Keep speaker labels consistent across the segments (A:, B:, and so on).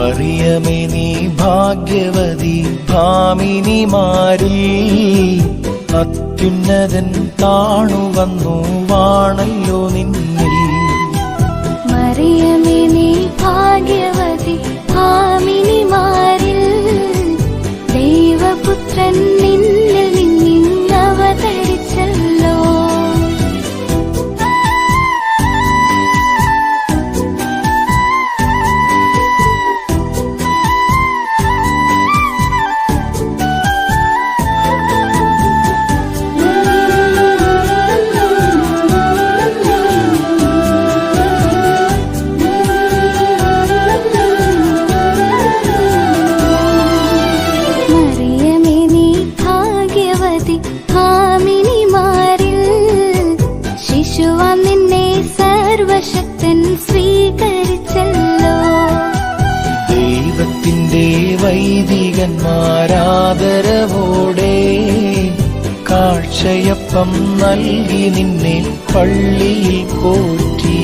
A: മറിയമേ നീ ഭാഗ്യവതി ഭാമിനിമാരിൽ അത്യുന്നതൻ താണുവന്നു വാണല്ലോ നിന്നിൽ.
B: മറിയമേ നീ ഭാഗ്യവതി ഭാമിനിമാരിൽ ദൈവപുത്രൻ നിന്നിൽ നിന്നിങ്ങവതരിച്ചല്ലോ. സർവശക്തൻ സ്വീകരിച്ചല്ലോ.
A: ദൈവത്തിന്റെ വൈദികന്മാരാദരവോടെ കാഴ്ചയപ്പം നൽകി നിന്നെ പള്ളിയിൽ പോറ്റി.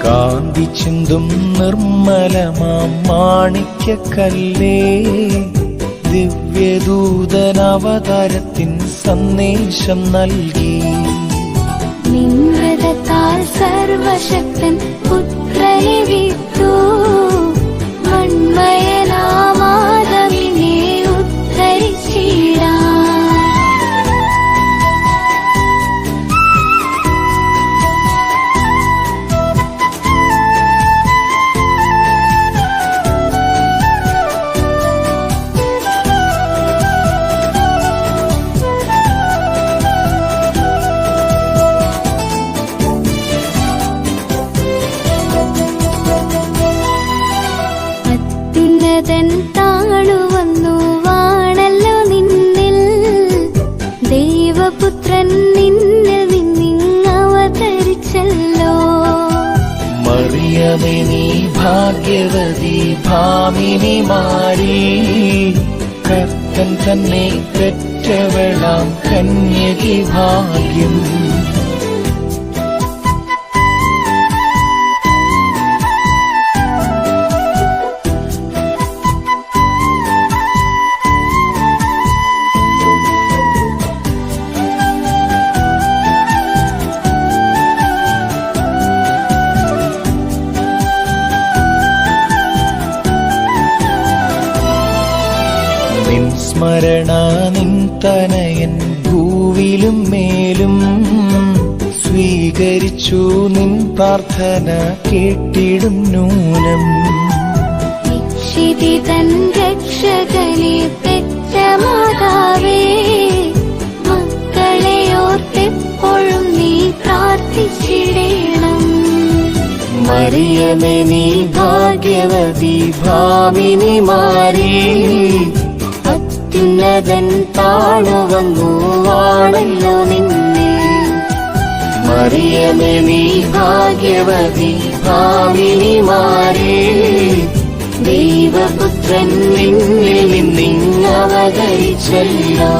A: കാന്തി ചിന്തും നിർമ്മലമാം മാണിക്യക്കല്ലേ, ദിവ്യദൂതനവതാരത്തിൻ സന്ദേശം നൽകി.
B: നിൻവ്രതത്താൽ സർവശക്തൻ പുത്രനെ വിട്ടു, മൺമയനാമാദവിനെ ഉദ്ധരിച്ചിടാൻ. അത്യുന്നതൻ താണുവന്നു വാണല്ലോ നിന്നിൽ, ദൈവപുത്രൻ നിന്നിൽ നിന്നിങ്ങവതരിച്ചല്ലോ.
A: മറിയമേ നീ ഭാഗ്യവതി ഭാമിനിമാരിൽ കർത്തൻ തന്നെ പെറ്റവളാം കന്യകി ഭാഗ്യം. നിൻ സ്മരണ നിൻ തനയൻ ഭൂവിലും മേലും സ്വീകരിച്ചു, നിൻ പ്രാർത്ഥന കേട്ടിടും നൂനം.
B: നിക്ഷിതി തൻ രക്ഷകനെ പെറ്റ മാതാവേ, മക്കളെ ഓർത്തെപ്പോഴും നീ പ്രാർത്ഥിച്ചിടേണം.
A: മറിയമേ നീ ഭാഗ്യവതി ഭാമിനിമാരിൽ
B: അത്യുന്നതൻ താണുവന്നു വാണല്ലോ നിന്നെ.
A: മറിയമേ നീ ഭാഗ്യവതി ഭാമിനിമാരിൽ ദൈവപുത്രൻ നിന്നിൽ നിന്നിങ്ങവതരിച്ചല്ലോ.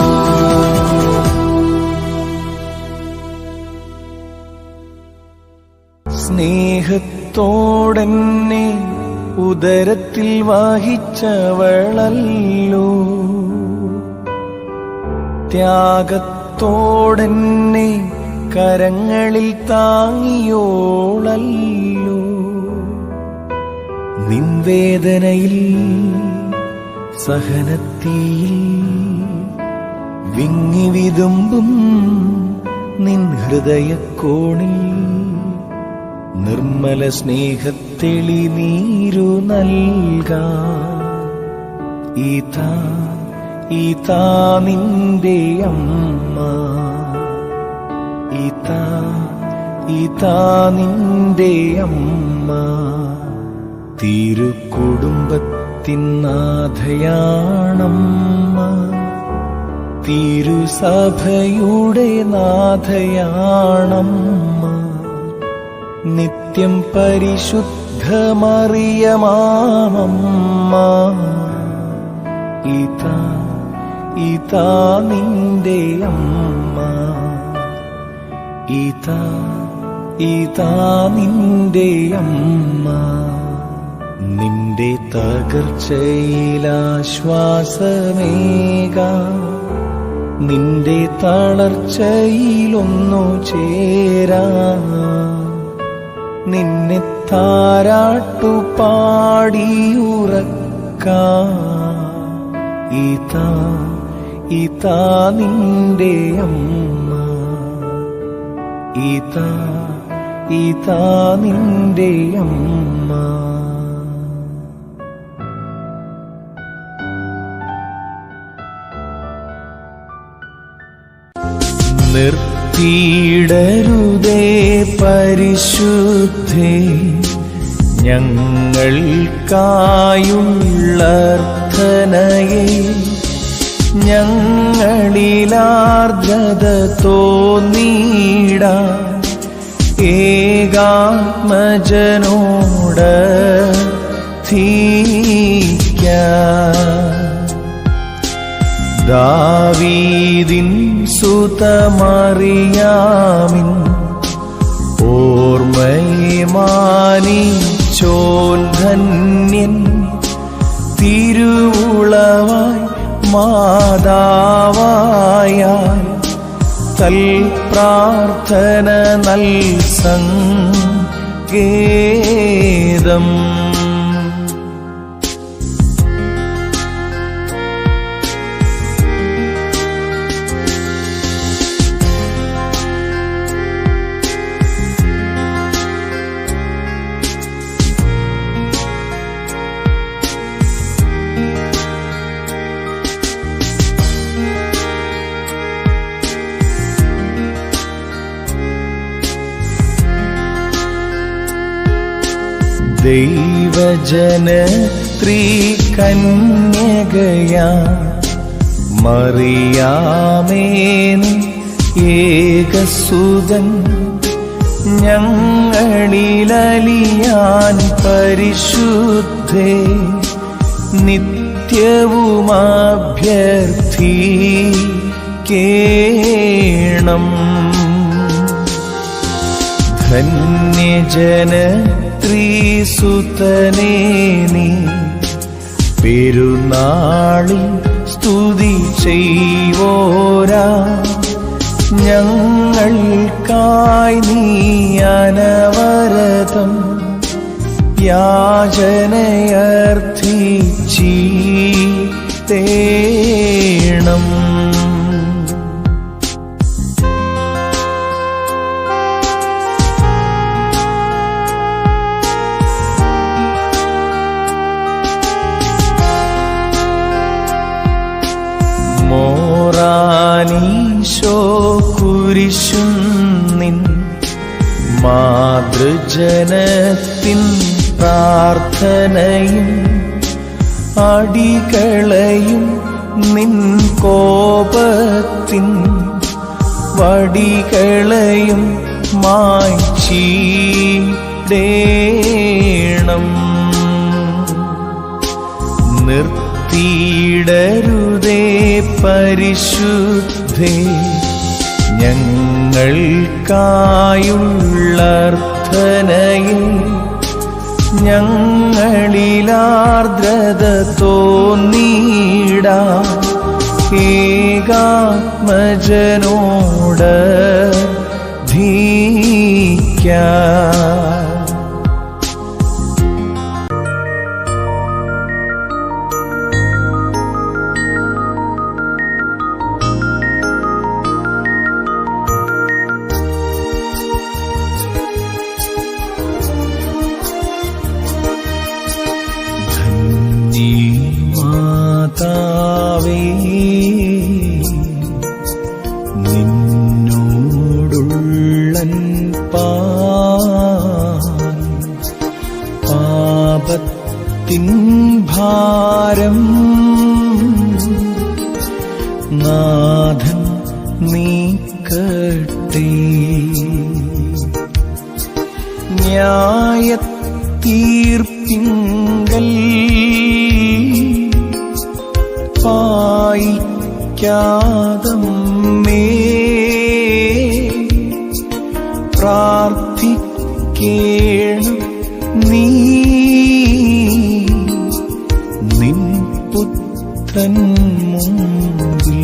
A: സ്നേഹത്തോടെന്നെ ഉദരത്തിൽ വഹിച്ചവളല്ലോ, ത്യാഗത്തോടെന്നെ കരങ്ങളിൽ താങ്ങിയോളല്ലോ. നിൻവേദനയിൽ സഹനത്തിൽ വിങ്ങി വിതുമ്പും നിൻ ഹൃദയക്കോണിൽ നിർമ്മല സ്നേഹത്തെളി നീരു നൽകാൻ ഈതാ നിന്റെ അമ്മ, ഈതാ നിന്റെ അമ്മ. തിരുക്കുടുംബത്തിൻ നാഥയാണമ്മ, തിരുസഭയുടെ നാഥയാണമ്മ. നിത്യം പരിശുദ്ധ മറിയമാമമ്മ. ഇതാ നിന്റെ അമ്മ. ഇതാ നിന്റെ അമ്മ. നിന്റെ തകർച്ചയിലാശ്വാസമേകാൻ, നിന്റെ തളർച്ചയിലൊന്നു ചേരാൻ, നിന്നെ താരാട്ടുപാടിയുറക്കാൻ. ഇതാ നിന്റെ അമ്മ. ഇതാ നിന്റെ അമ്മ. നിർത്തിയിടരുതേ പരിശുദ്ധേ ഞങ്ങൾക്കായുള്ളർത്ഥനയെ. ഞങ്ങളിലാർദ്രത തോന്നിയിടാൻ ഏകാത്മജനോട് ദാവീദിൻ സുതമറിയാമിൻ ഓർമ്മയെ മാനിച്ചോൻ ധന്യൻ. തിരുവുളവായി മാതാവായാൽ തൽ പ്രാർത്ഥന നൽ സങ്കേതം. ദൈവജനത്രീ കന്യകയാ മറിയാമേൻ ഏകസുതൻ. ഞങ്ങളിലലിയാൻ പരിശുദ്ധേ നിത്യവുമഭ്യർത്ഥിക്കേണം. ധന്യജനത്രീസുതനേ നീ പെരുന്നാളിൽ സ്തുതി ചെയ്വോരാ. ഞങ്ങൾക്കായി നീ അനവരതം യാചനയർത്ഥിച്ചീത്തേണം. മോറാനീശോ കുരിശും നിൻ മാതൃജനത്തിൻ പ്രാർത്ഥനയും അടികളയും നിൻ കോപത്തിൻ വടികളയും മായ്ച്ചിടേണം. നിർത്തിയിടരുതേ പരിശുദ്ധേ ഞങ്ങൾക്കായുള്ളർത്ഥനയെ. ഞങ്ങളിലാർദ്രത തോന്നിയിടാൻ ഏകാത്മജനോട് ധീക്കാൻ. മാതാവേ നിന്നോടുള്ളൻ പാ വായിക്കാതമ്മേ പ്രാർത്ഥിക്കേണം നീ നിൻ പുത്രൻ മുമ്പിൽ.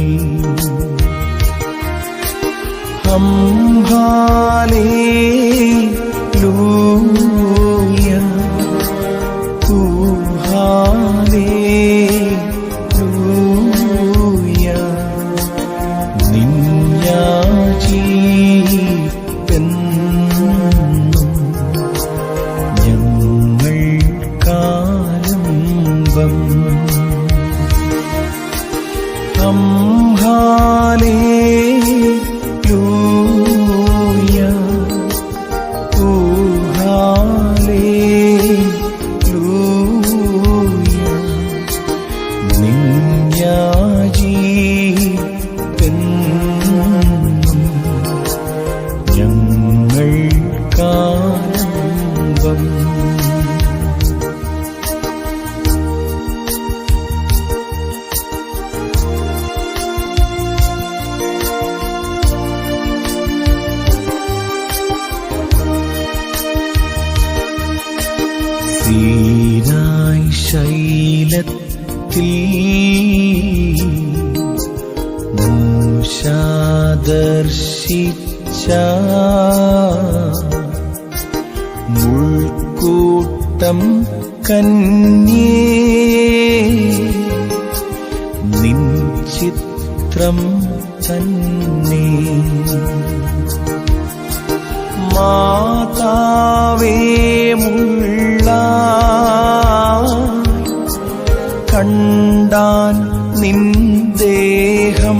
A: ഹല്ലേലൂയ ഹല്ലേലൂയ നിൻ യാചിപ്പെന്നും ഞങ്ങൾക്കാലംബം. ഹല്ലേലൂയ ഹല്ലേലൂയ നിൻ യാചിപ്പെന്നും ഞങ്ങൾക്കാലംബം. സീനായ് ശൈലത്തിൽ മൂശാ ദർശിച്ച മുൾക്കൂട്ടം കന്യേ നിൻ ചിത്രം തന്നെ. മാതാവേ മുള്ള കണ്ടാൻ നിൻ ദേഹം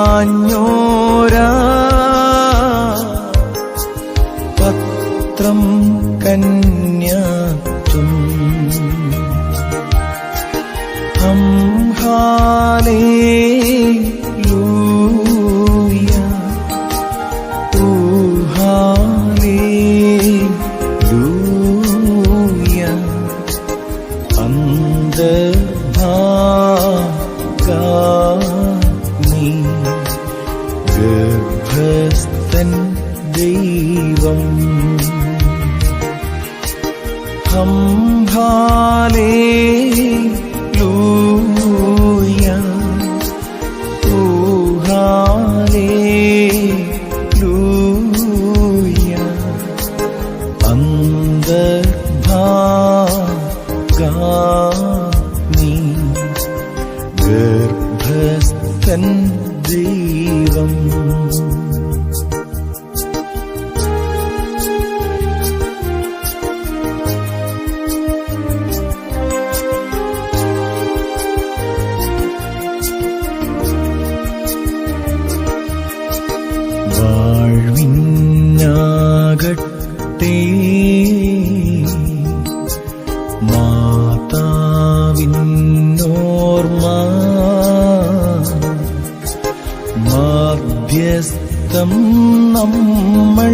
A: തീണ്ടോരാ പത്രം കന്യാത്തും. ഹല്ലേലൂയ ഹല്ലേലൂയ അന്ധഭാഗാമി ഗർഭസ്ഥൻ ദൈവം. ഹല്ലേലൂയ ഹല്ലേലൂയ അന്ധഭാഗാമി ഗർഭസ്ഥൻ ദൈവം. വാഴ്വിനാകട്ടെ മാതാവിന്നോർമ്മ മാധ്യസ്ഥം നമ്മൾ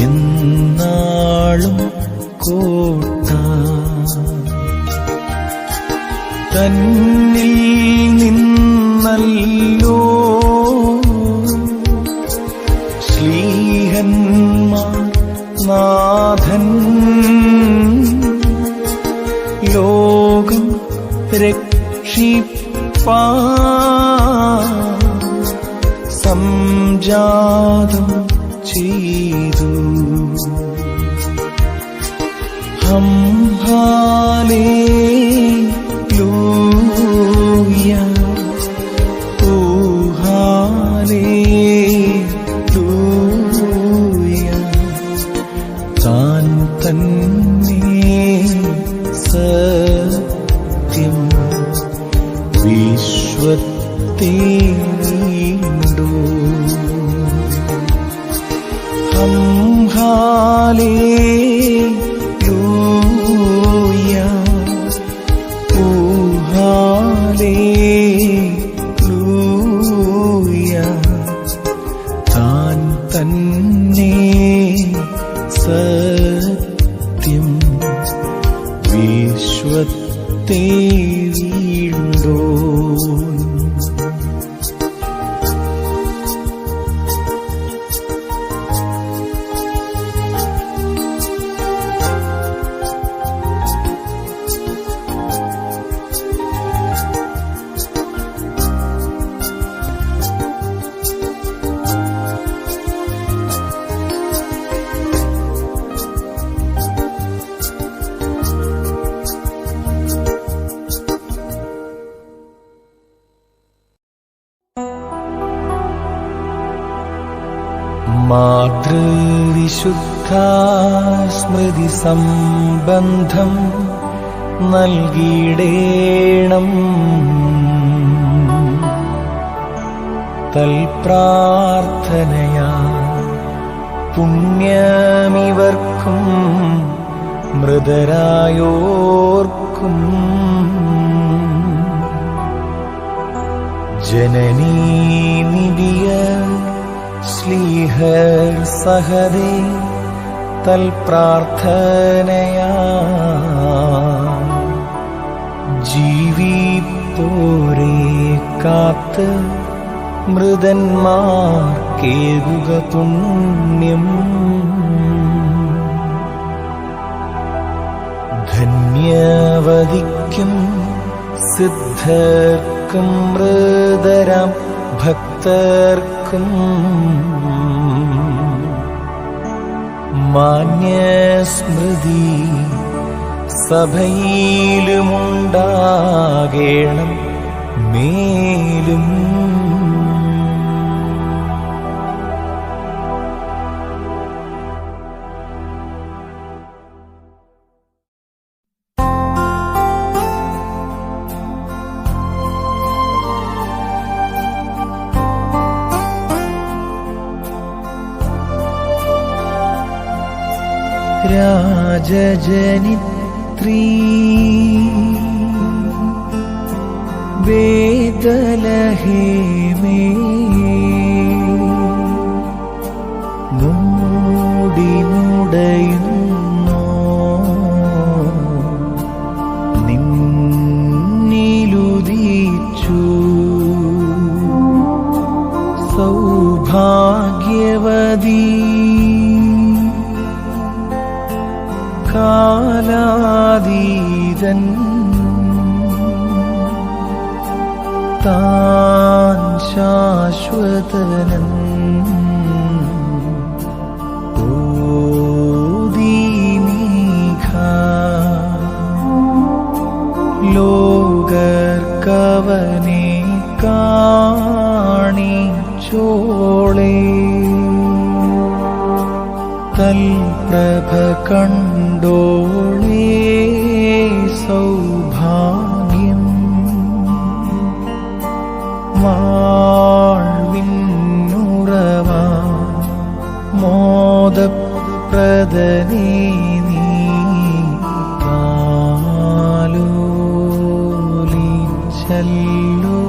A: എന്നാളും കോട്ട. തന്നിൽ നിന്നല്ലോ ശ്ലീഹന്മാർ നാഥൻ ലോകം രക്ഷിപ്പാൻ സംജാതം ചെയ്തു. ഹല്ലേലൂയ ഹല്ലേലൂയ താൻ തന്നെ സത്യം വിശ്വത്തെ നീണ്ടു. ഹല്ലേലൂയ ഹല്ലേലൂയ താൻ തന്നെ സത്യം വിശ്വത്തെ വീണ്ടോ മാതൃവിശുദ്ധ സ്മൃതി സംബന്ധം നൽകിയിടേണം തൽപ്രാർത്ഥനയാ പുണ്യമിവർക്കും മൃതരായോർക്കും ജനനീ നിധിയ ശ്ലീഹർ സഹദേ തൽപ്രാർത്ഥനയാ ജീവിപ്പോരെ കാത്ത് മൃതന്മാർക്കേകുക പുണ്യം ധന്യവതിക്കും സിദ്ധർക്കും മൃതരാം ഭക്തർക്കും മാന്യസ്മൃതി സഭയിലുമുണ്ടാകേണം മേലും രാജജനിത്രീ വേദലഹേമേ മൂടി മുടയുന്നോ നിന്നിലുദിച്ചു സൗഭാഗ്യവതീ കാലാതീതൻ താൻ ശാശ്വതനൻ ഓദീമീഘ ലോകർക്കവനെ കാണിച്ചോളേ തൽപ്രഭ കണ്ടോളേ സൗഭാഗ്യം വാഴ്വിന്നുറവ മോദപ്രദനേ നീ താലോലിച്ചല്ലോ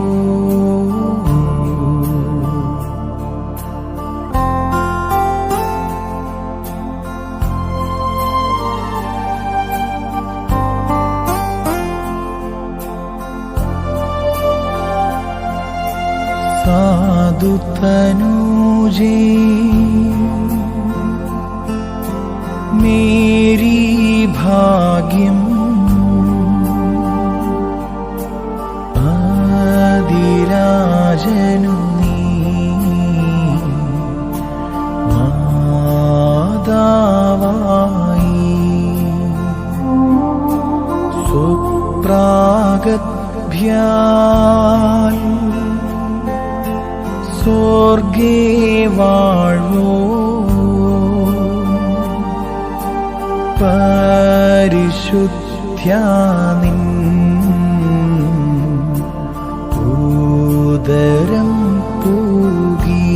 A: സാധുതനൂജേ മേരി ഭാഗ്യം ആദിരാജനു നീ മാതാവായി സുപ്രാഗത്ഭ്യാൽ സ്വർഗേ വാഴ്വോ പരിശുദ്ധ്യാനിൻ ഉദരം പൂകി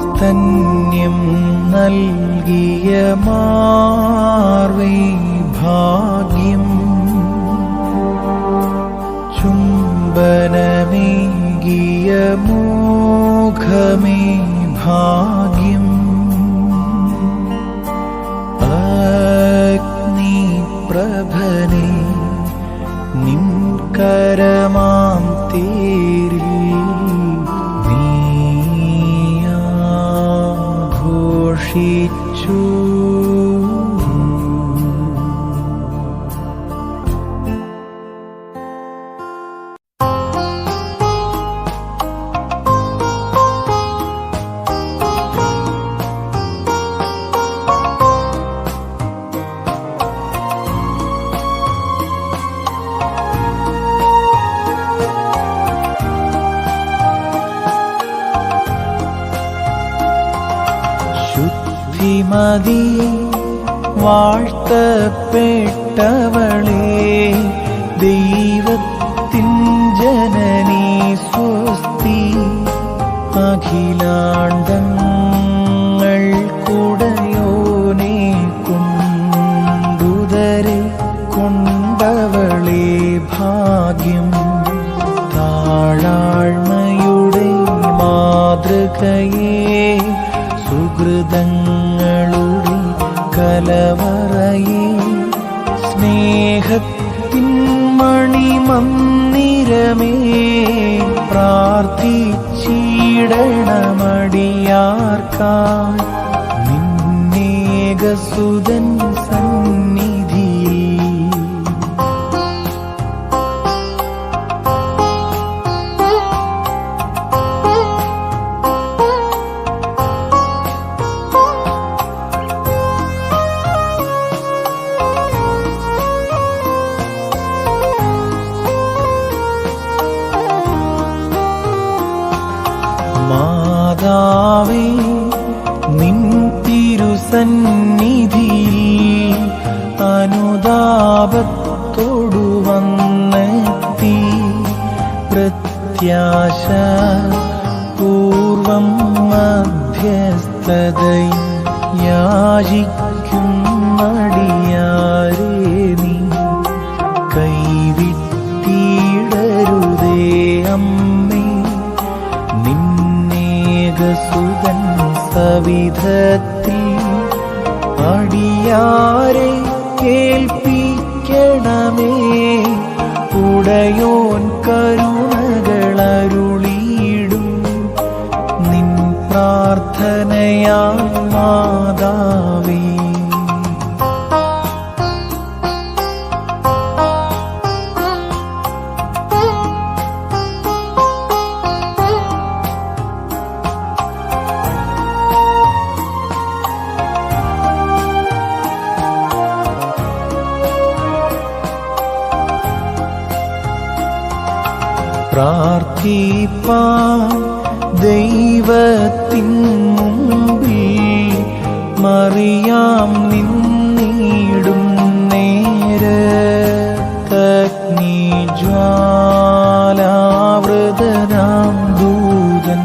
A: സ്തന്യം നൽകിയ മാർവേ ഭാഗ്യം ചുംബനമേകിയ മോഘമേ ഭാഗ്യം ശുദ്ധിമതി വാഴ്ത്തപ്പെട്ടവളേ, ദൈവത്തിൻ ജനനീ സ്വസ്തി. അഖിലാണ്ടങ്ങൾക്കുടയോനെ കൊണ്ടുദരെ കൊണ്ടവളേ ഭാഗ്യം. താഴാഴ്മയുടെ മാതൃകയെ, സുഹൃതങ്ങളുടെ കലവറയെ, സ്നേഹത്തിൻ മണിമന്ദിരമേ, പ്രാർത്ഥിച്ചിടണമടിയാർക്കായി നിന്നേകസുതൻ സന്നിധിയിൽ. മാതാവേ, നിൻ തിരുസന്നിധിയിൽ അനുതാപത്തോടു വന്നെത്തി, പ്രത്യാശ പൂർവം മധ്യസ്ഥതയും യാചിക്കുന്നടിയാരേ നീ. കൈവിട്ടിടരുതേ അമ്മേ, നിന്നേകസുതൻ സവിധത്തിൽ അടിയാരെ കേൾപ്പിക്കണമേ. ഉടയോൻ കരുണകളരുളിയിടും നിൻ പ്രാർത്ഥനയാ മാതാവേ. പ്രാർത്ഥിപ്പാൻ ദൈവത്തിൻ മുമ്പിൽ മറിയാം നിന്നിടും നേരത്തഗ്നിജ്വാലാവൃതനാം ദൂതൻ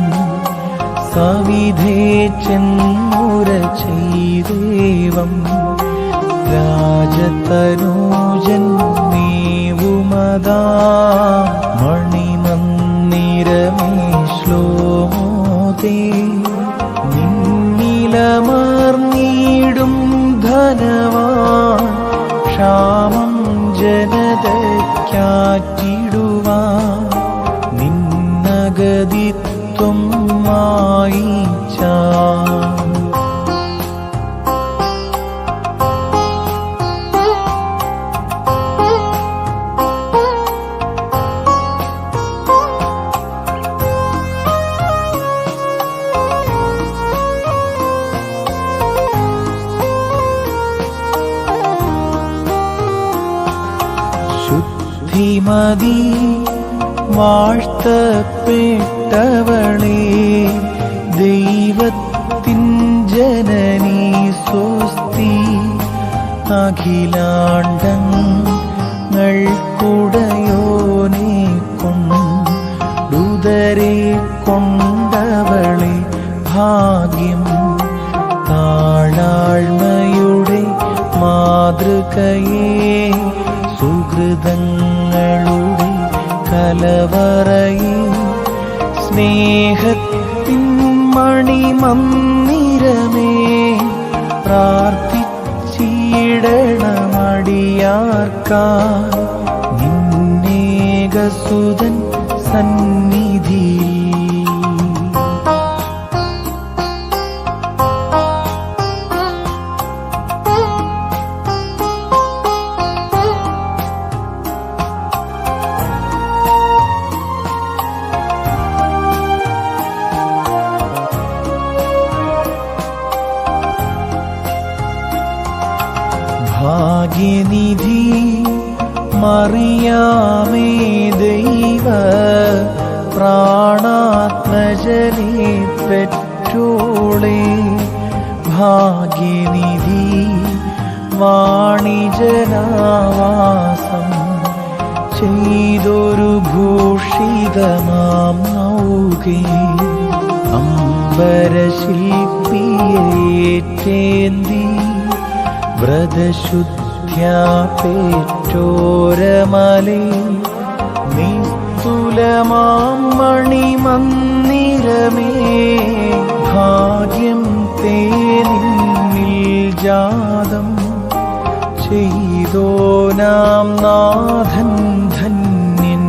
A: സവിധേ ചെന്നുര ചെയ്ദേവം. രാജതനൂജൻ നീവുമതാ മണിമന്ദിരമേ ശ്ലോമോദേ. നിന്നിലമർന്നിടും ധനവാൻ ക്ഷാമം ജനതയ്ക്കാറ്റിടുവാൻ നിന്നഗതിത്വം മായിച്ചാ. ശുദ്ധിമതി വാഴ്ത്തപ്പെട്ടവളേ, ദൈവത്തിൻ ജനനീ സ്വസ്തി. അഖിലാണ്ടങ്ങൾക്കുടയോനെ കൊണ്ടുദരെ കൊണ്ടവളെ ഭാഗ്യം. താഴാഴ്മയുടെ മാതൃകയെ, സുഹൃതങ്ങളുടെ കലവറയെ, സ്നേഹത്തിൻ മണിമന്ദിരമേ, പ്രാർത്ഥിച്ചിടണമടിയാർക്കായി നിന്നേകസുതൻ സന്നിധിയിൽ. ഭാഗ്യനിധി മറിയാമേ, ദൈവ പ്രാണാത്മജനെ പെറ്റോളെ, ഭാഗ്യനിധി വാണിജനാവാസം ചെയ്തൊരു ഭൂഷിതമാം നൗകേ അംബരശില്പിയേറ്റേന്തി വ്രതശുദ്ധ്യാ പേറ്റോരമലേ നിസ്തുലമാം മണിമന്ദിരമേ ഭാഗ്യം തേ നിന്നിൽ ജാതം ചെയ്തോനാം നാഥൻ ധന്യൻ.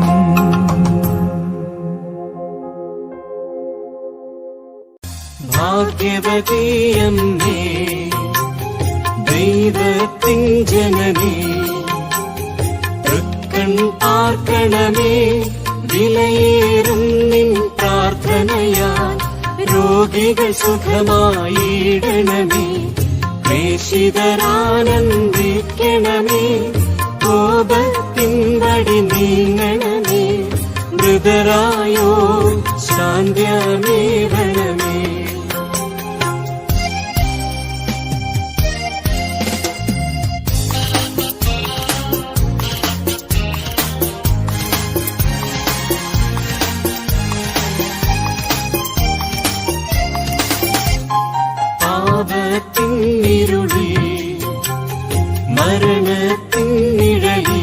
C: ഭാഗ്യവതിയമ്മേ ദൈവത്തിൻ ജനനീ തൃക്കൺ പാർക്കണമേ വിലയേറും നിൻ പ്രാർത്ഥനയാൽ രോഗികൾ സുഖമായിടണമേ പ്രേഷിതരാനന്ദിക്കണമേ കോപത്തിൻ വടി നീങ്ങണമേ മൃതരായോ ശാന്ത്യമേവണമേ. പാപത്തിൻ ഇരുളി മരണത്തിൻ നിഴലി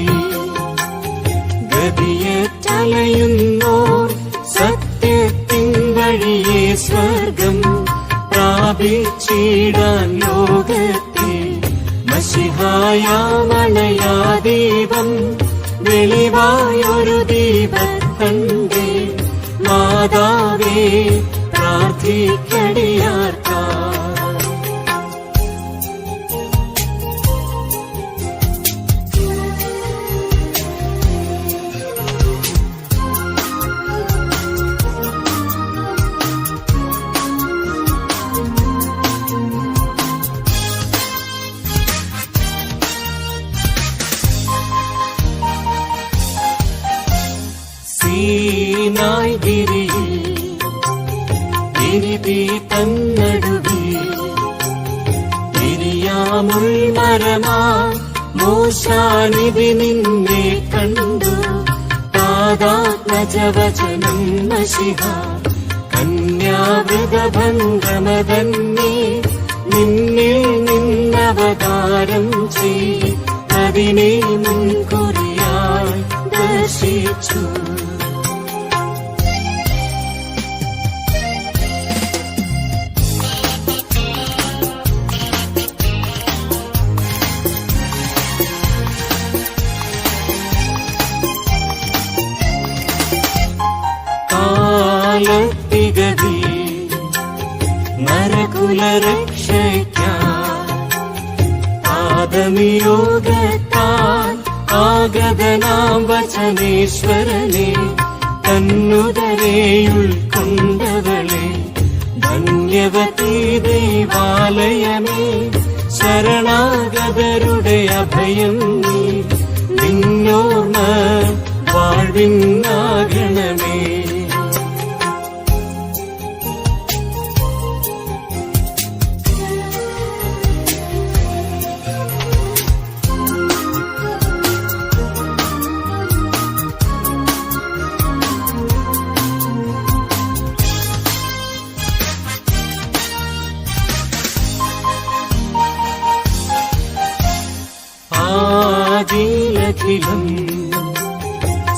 C: ഗതിയേറ്റലയുന്നോർ സത്യത്തിൻ വഴിയെ സ്വർഗം പ്രാപിച്ചിടാൻ ലോകത്തെ മശിഹായാമണയാ ദീപം വെളിവായൊരു ദീപത്തന്റെ മാതാവേ പ്രാർത്ഥിക്കടിയാർക്കാ. സീനായ് ഗിരിയിൽ ഗിരിതി തന്നടുവിൽ ഗിരിയാമുൾമരമാ മോശാനിധി നിന്നെ കണ്ടു താതാത്മജവചനം മശിഹ കന്യാവൃതഭംഗമതന്നേ നിന്നിൽ നിന്നവതാരം ചെയ് അതിനെ മുൻകുറിയായി ദർശിച്ചു. കാലത്തിഗതി നരകുലരക്ഷയ്ക്കായി ആദമിയോഗത്താൽ ആഗതനാം വചനേശ്വരനെ തന്നുദരേയുൾക്കൊണ്ടവളെ ധന്യവതി ദേവാലയമേ ശരണാഗതരുടെ അഭയം നീ നിന്നോർമ്മ വാഴ്വിന്നാകണമേ. ആദിയിലഖിലം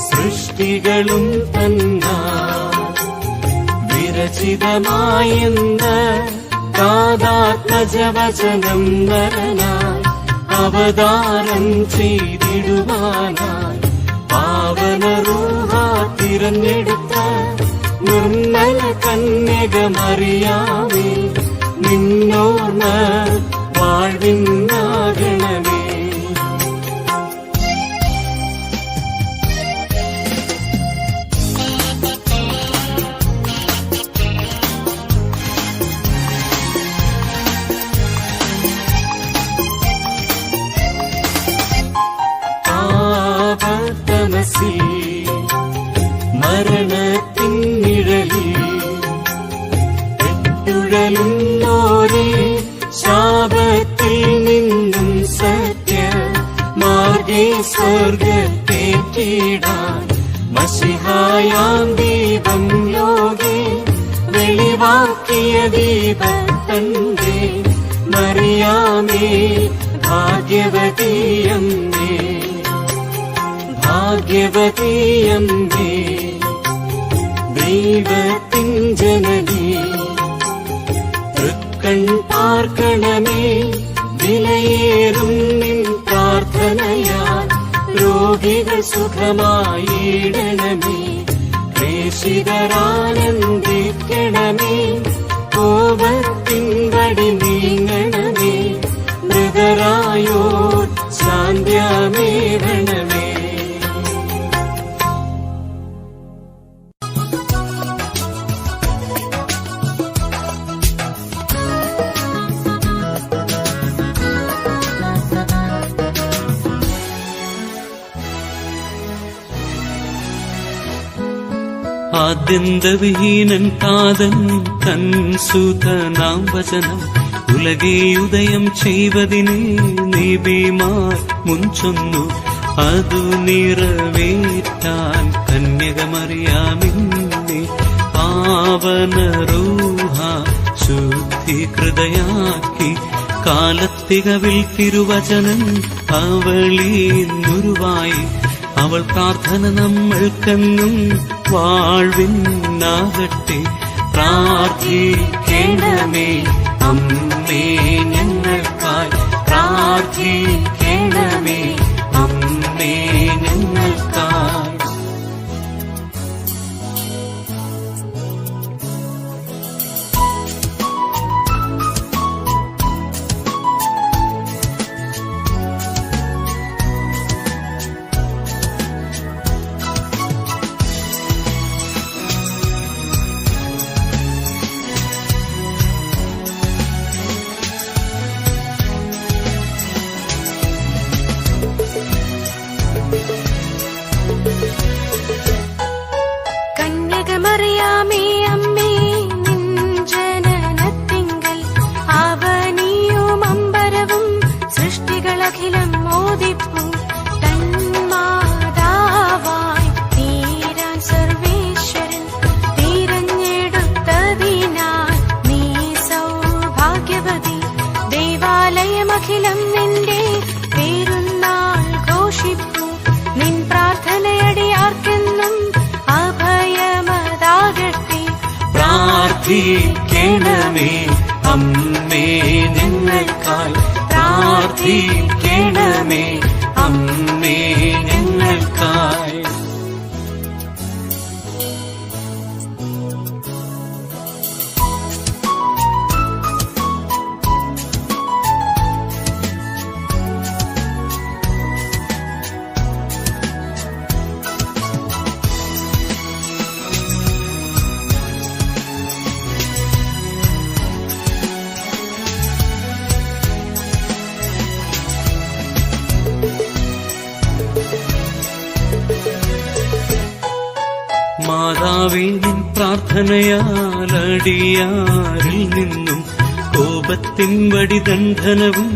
C: സൃഷ്ടികളും തന്നാ വിരചിതമായെന്ന താതാത്മജവചനം നരനായി അവതാരം ചെയ്തിടുവാനായി പാവനറൂഹ തിരഞ്ഞെടുത്ത നിർമ്മല കന്യകമറിയാമേ നിന്നോർമ്മ വാഴ്വിന്നാകണമേ. മരണത്തിൻ നിഴലിൽ പെട്ടുഴലുന്നോരേ സ്വർഗത്തേറ്റിടാൻ മശിഹായാം ദീപം ലോകെ വെളിവാക്കിയ ദീപത്തന്റെ മറിയാമേ ഭാഗ്യവതിയമ്മേ ഭാഗ്യവതിയമ്മേ ദൈവത്തിൻ ജനനീ തൃക്കൺ പാർക്കണമേ വിലയേറും നിൻ പ്രാർത്ഥനയാൽ രോഗികൾ സുഖമായിടണമേ ക്ലേശിതരാനന്ദിക്കണമേ കോപത്തിൻ വടി നീങ്ങണമേ മൃതരായോർ ശാന്ത്യമേറണമേ.
D: ആദ്യന്തവിഹീനൻ താതൻ തൻ സുതനാം വചനം ഉലകേ ഉദയം ചെയ്വതിനെ നീബിമാർ മുൻചൊന്നു അതു നിറവേറ്റാൻ കന്യകമറിയാമെന്നെ പാവനരൂഹ ശുദ്ധീകൃതയാക്കി കാലത്തികവിൽ തിരുവചനം അവളീന്നുരുവായി അവൾ പ്രാർത്ഥന നമ്മൾക്കെന്നും വാഴ്വിനാകട്ടെ. പ്രാർത്ഥിക്കേണമേ അമ്മേ ഞങ്ങൾക്കായി പ്രാർത്ഥിക്കേണമേ അമ്മേ ഞങ്ങൾക്കായി.
B: കന്യകമറിയാമേ അമ്മേ നിൻ ജനനത്തിങ്കൽ അവനിയും അമ്പരവും സൃഷ്ടികളഖിലം മോദിപ്പൂ തന്മാതാവായി തീരാൻ സർവേശ്വരൻ തിരഞ്ഞെടുത്തതിനാൽ നീ സൗഭാഗ്യവതി. ദേവാലയമഖിലം നിന്റെ പെരുന്നാൾ ഘോഷിപ്പൂ നിൻ പ്രാർത്ഥനയടിയാർക്കെന്നും അഭയമതാകട്ടെ.
D: പ്രാർത്ഥിക്കേണമേ അമ്മേ ഞങ്ങൾക്കായി പ്രാർത്ഥിക്കേണമേ അമ്മേ ഞങ്ങൾക്കായി. മാതാവേ നിൻ പ്രാർത്ഥനയാലടിയാരിൽ നിന്നും കോപത്തിൻ വടിദണ്ഡനവും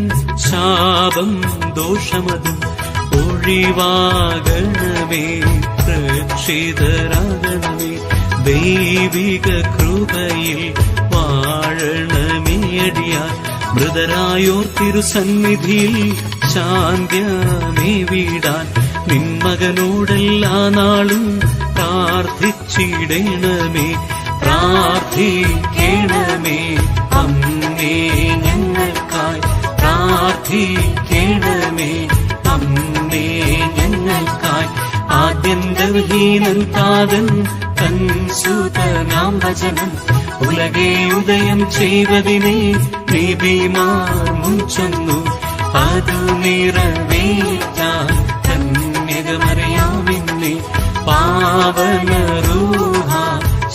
D: ശാപം ദോഷമതും ഒഴിവാകണമേ പ്രേക്ഷിതരാകണമേ. ദൈവിക കൃപയിൽ വാഴണമേ അടിയാർ മൃതരായോർ തിരുസന്നിധിയിൽ ശാന്ത്യമേ വീടാൻ നിൻ മകനോടെല്ലാ നാളും പ്രാർത്ഥിച്ചിടണമേ. പ്രാർത്ഥിക്കേണമേ അമ്മേ ഞങ്ങൾക്കായി പ്രാർത്ഥിക്കേണമേ അമ്മേ ഞങ്ങൾക്കായി. ആദ്യന്തവിഹീനൻ താതൻ തൻ സുതനാം വചനം ഉലകേ ഉദയം ചെയ്വതിനെ നീബിമാർ മുൻചൊന്നു അതു നിറവേറ്റാൻ കന്യകമറിയാമെന്നെ പാവനരൂഹ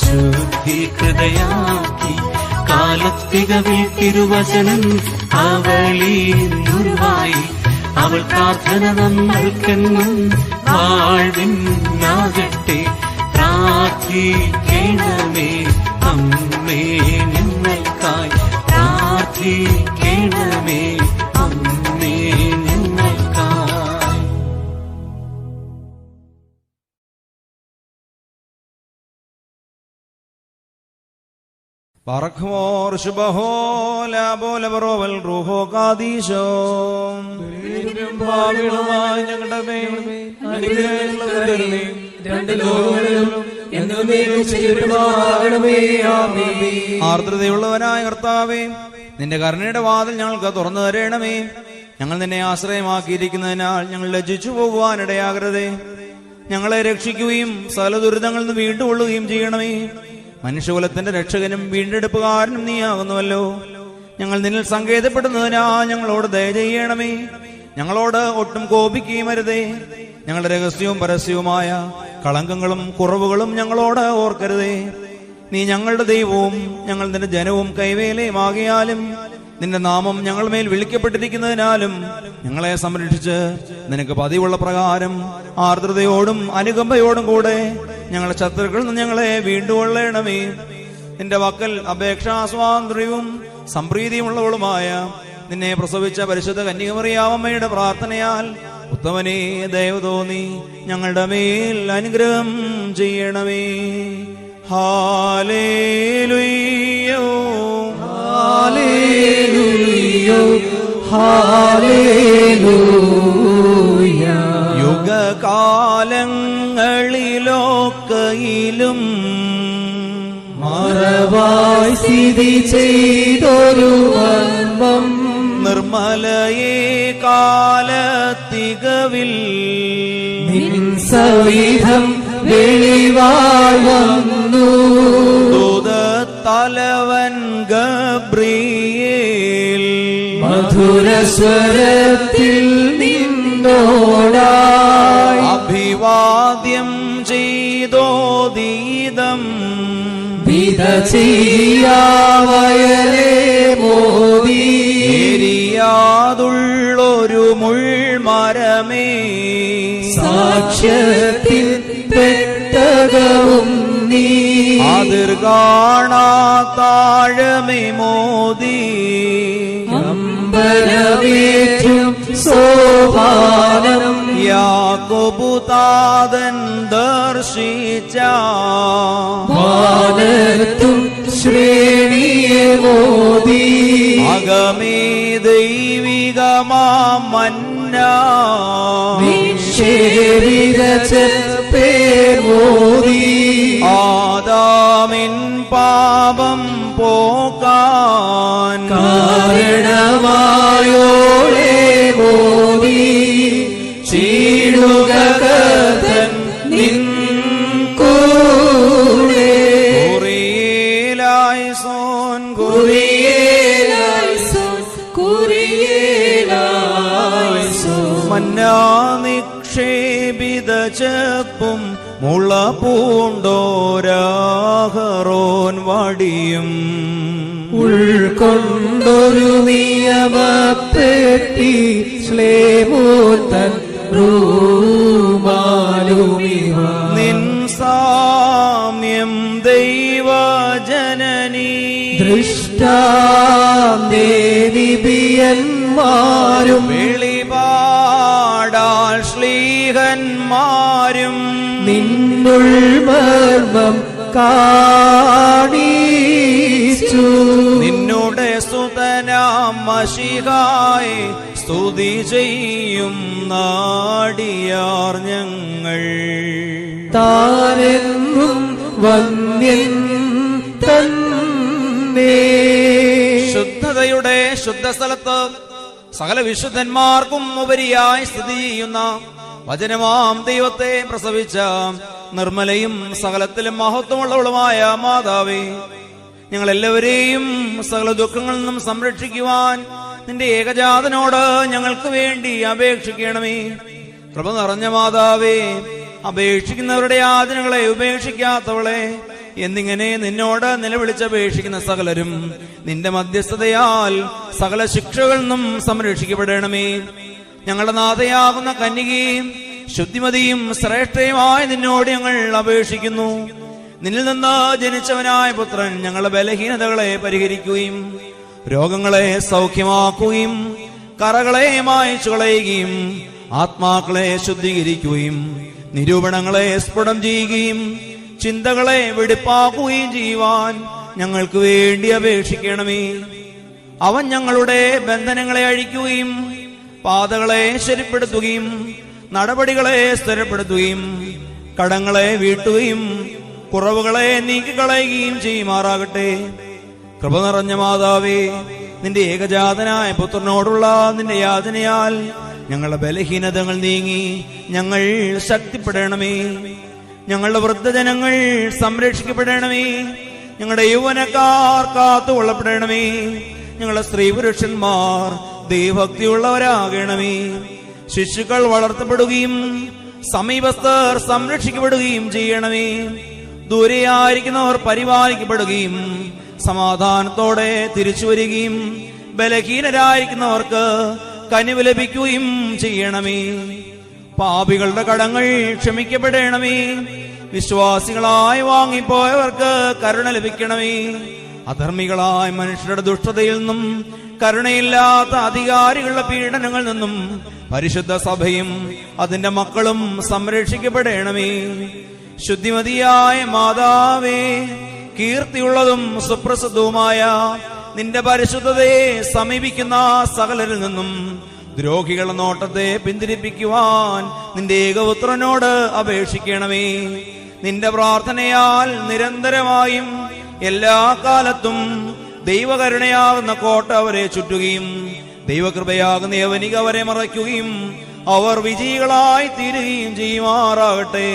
D: ശുദ്ധീകൃതയാക്കി കാലത്തികവിൽ തിരുവചനം അവളീന്നുരുവായി അവൾ പ്രാർത്ഥന നമ്മൾക്കെന്നും വാഴ്വിനാകട്ടെ. പ്രാർത്ഥിക്കേണമേ അമ്മേ ഞങ്ങൾക്കായി പ്രാർത്ഥിക്കേണമേ അമ്മേ ഞങ്ങൾക്കായി.
E: പറഖ്മോർ ശുഭഹോല പോലെ പറോവൽ റൂഹോ കാദീശോ
C: ഭാവികളുമായി ഞങ്ങളുടെ മേൽ അനുഗ്രഹങ്ങളും കരുണേ രണ്ട് ലോകങ്ങളിലും എന്നേക്കും ചെയ്യപ്പെടുമാറാകണമേ. ആമേൻ.
E: ആർദ്രതയുള്ളവനായ കർത്താവേ, നിന്റെ കരുണയുടെ വാതിൽ ഞങ്ങൾക്ക് തുറന്നു തരണമേ. ഞങ്ങൾ നിന്നെ ആശ്രയമാക്കിയിരിക്കുന്നതിനാൽ ഞങ്ങൾ ലജ്ജിച്ചു പോകുവാനിടയാകരുതേ. ഞങ്ങളെ രക്ഷിക്കുകയും സകല ദുരിതങ്ങളിൽ നിന്ന് വീണ്ടുകൊള്ളുകയും ചെയ്യണമേ. മനുഷ്യകുലത്തിന്റെ രക്ഷകനും വീണ്ടെടുപ്പുകാരനും നീയാകുന്നുവല്ലോ. ഞങ്ങൾ നിന്നിൽ സങ്കേതപ്പെടുന്നതിനാ ഞങ്ങളോട് ദയ ചെയ്യണമേ. ഞങ്ങളോട് ഒട്ടും കോപിക്കുകയും അരുതേ. ഞങ്ങളുടെ രഹസ്യവും പരസ്യവുമായ കളങ്കങ്ങളും കുറവുകളും ഞങ്ങളോട് ഓർക്കരുതേ. നീ ഞങ്ങളുടെ ദൈവവും ഞങ്ങൾ നിന്റെ ജനവും കൈവേലയുമാകിയാലും നിന്റെ നാമം ഞങ്ങളുടെ മേൽ വിളിക്കപ്പെട്ടിരിക്കുന്നതിനാലും ഞങ്ങളെ സംരക്ഷിച്ച് നിനക്ക് പതിവുള്ള പ്രകാരം ആർദ്രതയോടും അനുകമ്പയോടും കൂടെ ഞങ്ങളുടെ ശത്രുക്കളിൽ നിന്ന് ഞങ്ങളെ വീണ്ടുകൊള്ളണമേ. നിന്റെ വക്കൽ അപേക്ഷാസ്വാതന്ത്ര്യവും സംപ്രീതിയുമുള്ളവളുമായ നിന്നെ പ്രസവിച്ച പരിശുദ്ധ കന്യകമറിയാമ്മയുടെ പ്രാർത്ഥനയാൽ ഉത്തമനേ ദയവ് തോന്നി ഞങ്ങളുടെ മേൽ അനുഗ്രഹം ചെയ്യണമേ. Hallelujah
C: hallelujah hallelujah.
E: യുഗകാലങ്ങളിലൊക്കെയിലും
C: മറവായി സ്ഥിതി ചെയ്തൊരു വന്മം
E: നിർമ്മലയെ കാലത്തികവിൽ
C: നിൻ സവിധം വെളിവായി വന്നു.
E: ദൂതത്തലവൻ ഗബ്രിയേൽ
C: മധുരസ്വരത്തിൽ നിന്നോടായി
E: അഭിവാദ്യം ചെയ്തോദീതം
C: വിധ ചെയ്യാവയലേ മോദി.
E: എരിയാതുള്ളൊരു മുൾമരമേ
C: സാക്ഷ്യത്തിൽ പെട്ടകവും നീ.
E: അതിർ കാണാത്താഴമേ മോദി.
C: അമ്പലമേറ്റും സോപാനം
E: യാക്കോബു താതൻ ദർശിച്ച
C: വാനത്തും ശ്രേണിയെ മോദി.
E: അകമേ ദൈവികമാം മന്നാ
C: നിക്ഷേപിത ചെപ്പേ മോദി.
E: ആദാമിൻ പാപം പോക്കാൻ
C: കാരണമായോളേ മോദി. ചീടുക കഥൻ നിൻ കൂടെ.
E: കുറിയേലായിസോൻ
C: കുറിയേലായിസോൻ കുറിയേലായിസോൻ.
E: മന്നാ നിക്ഷേപിത ചെപ്പും മുള പൂണ്ടോരാഹറോൻ വടിയും
C: ഉൾക്കൊണ്ടൊരു നിയമപ്പെട്ടി ശ്ലേമൂത്തൻ റൂമാലുമിവ.
E: നിൻ സാമ്യം ദൈവജനനീ
C: ദൃഷ്ടാം ദേവിപിയന്മാരും
E: വെളിപാടാൽ ശ്ലീഹന്മാരും
C: നിന്നുൾ മർമ്മം കാണിച്ചു.
E: നിന്നുടെ സുതനാം മശിഹായി സ്തുതി ചെയ്യും നാടിയാർ ഞങ്ങൾ.
C: താനെന്നും വന്യൻ തന്നെ.
E: ശുദ്ധതയുടെ ശുദ്ധസ്ഥലത്ത് സകല വിശുദ്ധന്മാർക്കും ഉപരിയായി സ്ഥിതി ചെയ്യുന്ന വചനമാം ദൈവത്തെ പ്രസവിച്ച നിർമ്മലയും സകലത്തിലും മഹത്വമുള്ളവളുമായ മാതാവേ, ഞങ്ങളെല്ലാവരെയും സകല ദുഃഖങ്ങളിൽ നിന്നും സംരക്ഷിക്കുവാൻ നിന്റെ ഏകജാതനോട് ഞങ്ങൾക്ക് വേണ്ടി അപേക്ഷിക്കണമേ. കൃപ നിറഞ്ഞ മാതാവേ, അപേക്ഷിക്കുന്നവരുടെ യാതനകളെ ഉപേക്ഷിക്കാത്തവളെ, എന്നിങ്ങനെ നിന്നോട് നിലവിളിച്ചപേക്ഷിക്കുന്ന സകലരും നിന്റെ മധ്യസ്ഥതയാൽ സകല ശിക്ഷകളിൽ നിന്നും സംരക്ഷിക്കപ്പെടണമേ. ഞങ്ങളുടെ നാഥയാകുന്ന കന്യകയും ശുദ്ധിമതിയും ശ്രേഷ്ഠയുമായ നിന്നോട് ഞങ്ങൾ അപേക്ഷിക്കുന്നു. നിന്നിൽ നിന്ന് ജനിച്ചവനായ പുത്രൻ ഞങ്ങളുടെ ബലഹീനതകളെ പരിഹരിക്കുകയും രോഗങ്ങളെ സൗഖ്യമാക്കുകയും കറകളെ മായ്ച്ചു കളയുകയും ആത്മാക്കളെ ശുദ്ധീകരിക്കുകയും നിരൂപണങ്ങളെ സ്ഫുടം ചെയ്യുകയും ചിന്തകളെ വെടിപ്പാക്കുകയും ചെയ്യുവാൻ ഞങ്ങൾക്ക് വേണ്ടി അപേക്ഷിക്കണമേ. അവൻ ഞങ്ങളുടെ ബന്ധനങ്ങളെ അഴിക്കുകയും പാതകളെ ശരിപ്പെടുത്തുകയും നടപടികളെ സ്ഥിരപ്പെടുത്തുകയും കടങ്ങളെ വീട്ടുകയും കുറവുകളെ നീക്കിക്കളയുകയും ചെയ്യുമാറാകട്ടെ. കൃപ നിറഞ്ഞ മാതാവേ, നിന്റെ ഏകജാതനായ പുത്രനോടുള്ള നിന്റെ യാതനയാൽ ഞങ്ങളുടെ ബലഹീനതകൾ നീങ്ങി ഞങ്ങൾ ശക്തിപ്പെടണമേ. ഞങ്ങളുടെ വൃദ്ധജനങ്ങൾ സംരക്ഷിക്കപ്പെടണമേ. ഞങ്ങളുടെ യൗവനക്കാർ കാത്തുകൊള്ളപ്പെടണമേ. ഞങ്ങളുടെ സ്ത്രീ പുരുഷന്മാർ ദൈവഭക്തിയുള്ളവരാകണമേ. ശിശുക്കൾ വളർത്തപ്പെടുകയും സമീപസ്ഥർ സംരക്ഷിക്കപ്പെടുകയും ചെയ്യണമേ. ദൂരെയായിരിക്കുന്നവർ പരിപാലിക്കപ്പെടുകയും സമാധാനത്തോടെ തിരിച്ചു വരികയും ബലഹീനരായിരിക്കുന്നവർക്ക് കനിവ് ലഭിക്കുകയും ചെയ്യണമേ. പാപികളുടെ കടങ്ങൾ ക്ഷമിക്കപ്പെടണമേ. വിശ്വാസികളായി വാങ്ങിപ്പോയവർക്ക് കരുണ ലഭിക്കണമേ. അധർമ്മികളായ മനുഷ്യരുടെ ദുഷ്ടതയിൽ നിന്നും കരുണയില്ലാത്ത അധികാരികളുടെ പീഡനങ്ങളിൽ നിന്നും പരിശുദ്ധ സഭയും അതിന്റെ മക്കളും സംരക്ഷിക്കപ്പെടണമേ. ശുദ്ധിമതിയായ മാതാവേ, കീർത്തിയുള്ളതും സുപ്രസിദ്ധവുമായ നിന്റെ പരിശുദ്ധതയെ സമീപിക്കുന്ന സകലരിൽ നിന്നും ദ്രോഹികളുടെ നോട്ടത്തെ പിന്തിരിപ്പിക്കുവാൻ നിന്റെ ഏകപുത്രനോട് അപേക്ഷിക്കണമേ. നിന്റെ പ്രാർത്ഥനയാൽ നിരന്തരമായും എല്ലാ കാലത്തും ദൈവകരുണയാകുന്ന കോട്ട അവരെ ചുറ്റുകയും ദൈവകൃപയാകുന്ന യവനിക അവരെ മറയ്ക്കുകയും അവർ വിജയികളായി തീരുകയും ചെയ്യുമാറാകട്ടെ.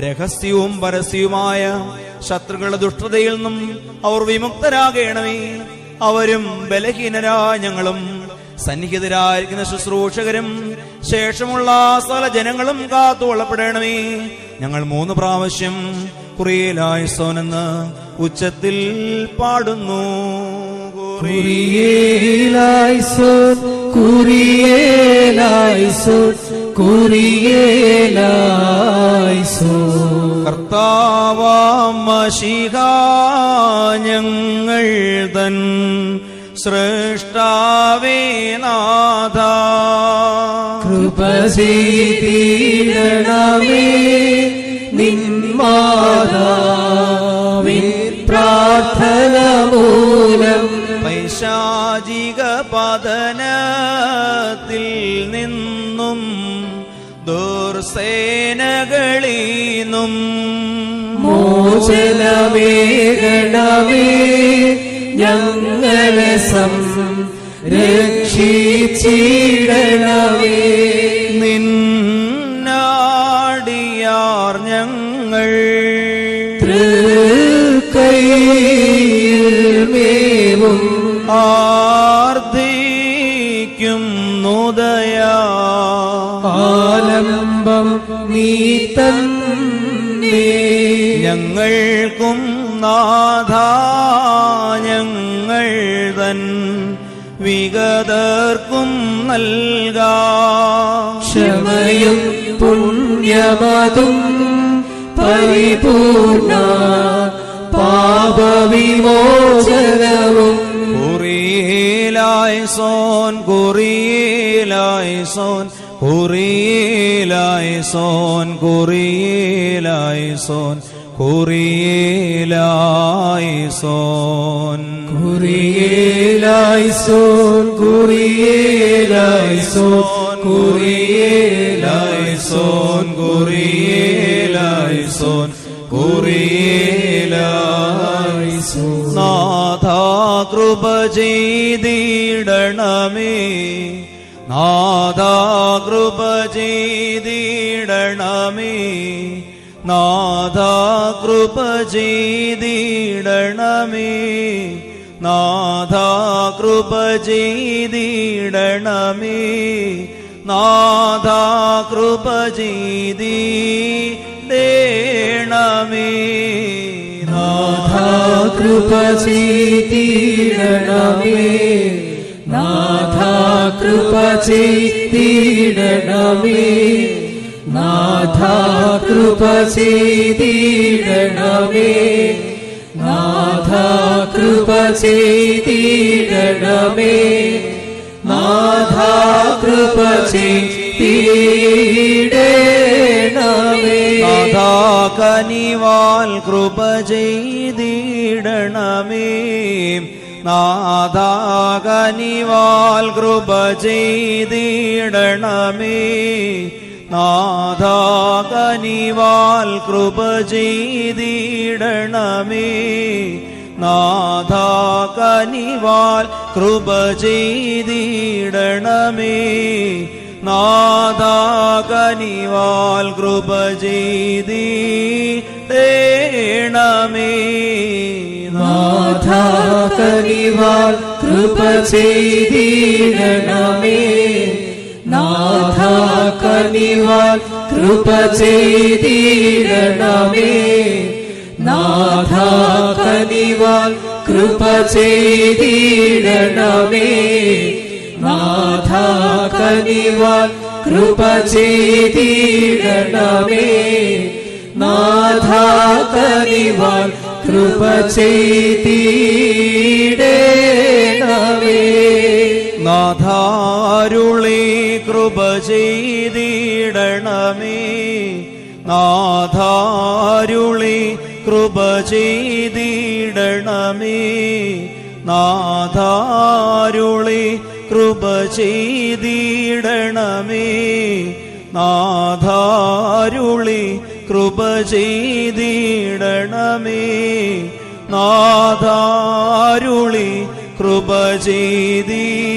E: രഹസ്യവും പരസ്യവുമായ ശത്രുക്കളുടെ ദുഷ്ടതയിൽ നിന്നും അവർ വിമുക്തരാകണമേ. അവരും ബലഹീനരായ ഞങ്ങളും സന്നിഹിതരായിരിക്കുന്ന ശുശ്രൂഷകരും ശേഷമുള്ള സകല ജനങ്ങളും കാത്തുകൊള്ളപ്പെടണമേ. ഞങ്ങൾ 3 പ്രാവശ്യം കുറിയേലായിസോനെന്ന് ഉച്ചത്തിൽ പാടുന്നു.
C: കുറിയേലായിസോൻ കുറിയേലായിസോൻ കുറിയേലായിസോൻ.
E: കർത്താവാം മശീഹാ ഞങ്ങൾ തൻ സൃഷ്ടാവേ നാഥ,
C: കൃപ ചെയ്തിടണമേ. നിൻ മാതാവിൻ പ്രാർത്ഥന മൂലം
E: പൈശാചിക പതനത്തിൽ നിന്നും ദുർസേനകളീന്നും
C: മോചനമേകണമേ. ഞങ്ങളെ സംരക്ഷിച്ചിടണമേ.
E: നിന്നാടിയാർ ഞങ്ങൾ
C: തൃക്കൈയിൽ മേവും
E: ആർദ്ദിക്കും നുദയാ.
C: ആലംബം നീ തന്നെ.
E: ഞങ്ങൾക്കും നാഥാ ഞങ്ങൾ തൻ വിഗതർക്കും നൽകാ.
C: ക്ഷമയും പുണ്യമതും പരിപൂർണ പാപവിമോചനവും.
E: കുറിയേലായിസോൻ കുറിയേലായിസോൻ കുറിയേലായിസോൻ കുറിയേലായിസോൻ കുറിയേലായിസോൻ
C: കുറിയേലായിസോൻ കുറിയേലായിസോൻ കുറിയേലായിസോൻ
E: കുറിയേലായിസോൻ കുറിയേലായിസോൻ. നാഥാ കൃപ ചെയ്തിടണമേ. നാഥാ കൃപ ചെയ്തിടണമേ. നാഥാ കൃപ ചെയ്തിടണമേ. നാഥാ കൃപ ചെയ്തിടണമേ. നാഥാ കൃപ ചെയ്തിടണമേ.
C: നാഥാ കൃപ ചെയ്തിടണമേ. നാഥാ കൃപ ചെയ്തിടണമേ. നാഥാ കൃപ ചെയ്തിടണമേ. നാഥാ കൃപ ചെയ്തിടണമേ. നാഥാ കൃപ ചെയ്തിടണമേ.
E: നാഥാ കനിവാൽ കൃപ ചെയ്തിടണമേ. നാഥാ കനിവാൽ കൃപ ചെയ്തിടണമേ. നാഥാ കനിവാൽ കൃപ ചെയ്തിടണമേ. നാഥാ കനിവാൽ കൃപ ചെയ്തിടണമേ. നാഥാ കനിവാൽ കൃപ ചെയ്തിടണമേ.
C: നാഥാ കനിവാൽ കൃപ ചെയ്തിടണമേ. നാഥാ കനിവാൽ കൃപ ചെയ്തിടണമേ. നാഥാ കനിവാൽ കൃപ ചെയ്തിടണമേ. നാഥാ കനിവാൽ കൃപ ചെയ്തിടണമേ. നാഥാ കനിവാൽ കൃപ ചെയ്തിടണമേ.
E: നാഥാരുളി കൃപ ചെയ്തിടണമേ. നാഥാരുളി കൃപ ചെയ്തിടണമേ. നാഥാരുളി കൃപ ചെയ്തിടണമേ. നാഥാരുളി കൃപ ചെയ്തിടണമേ. നാഥാരുളി കൃപ ചെയ്തിടണമേ.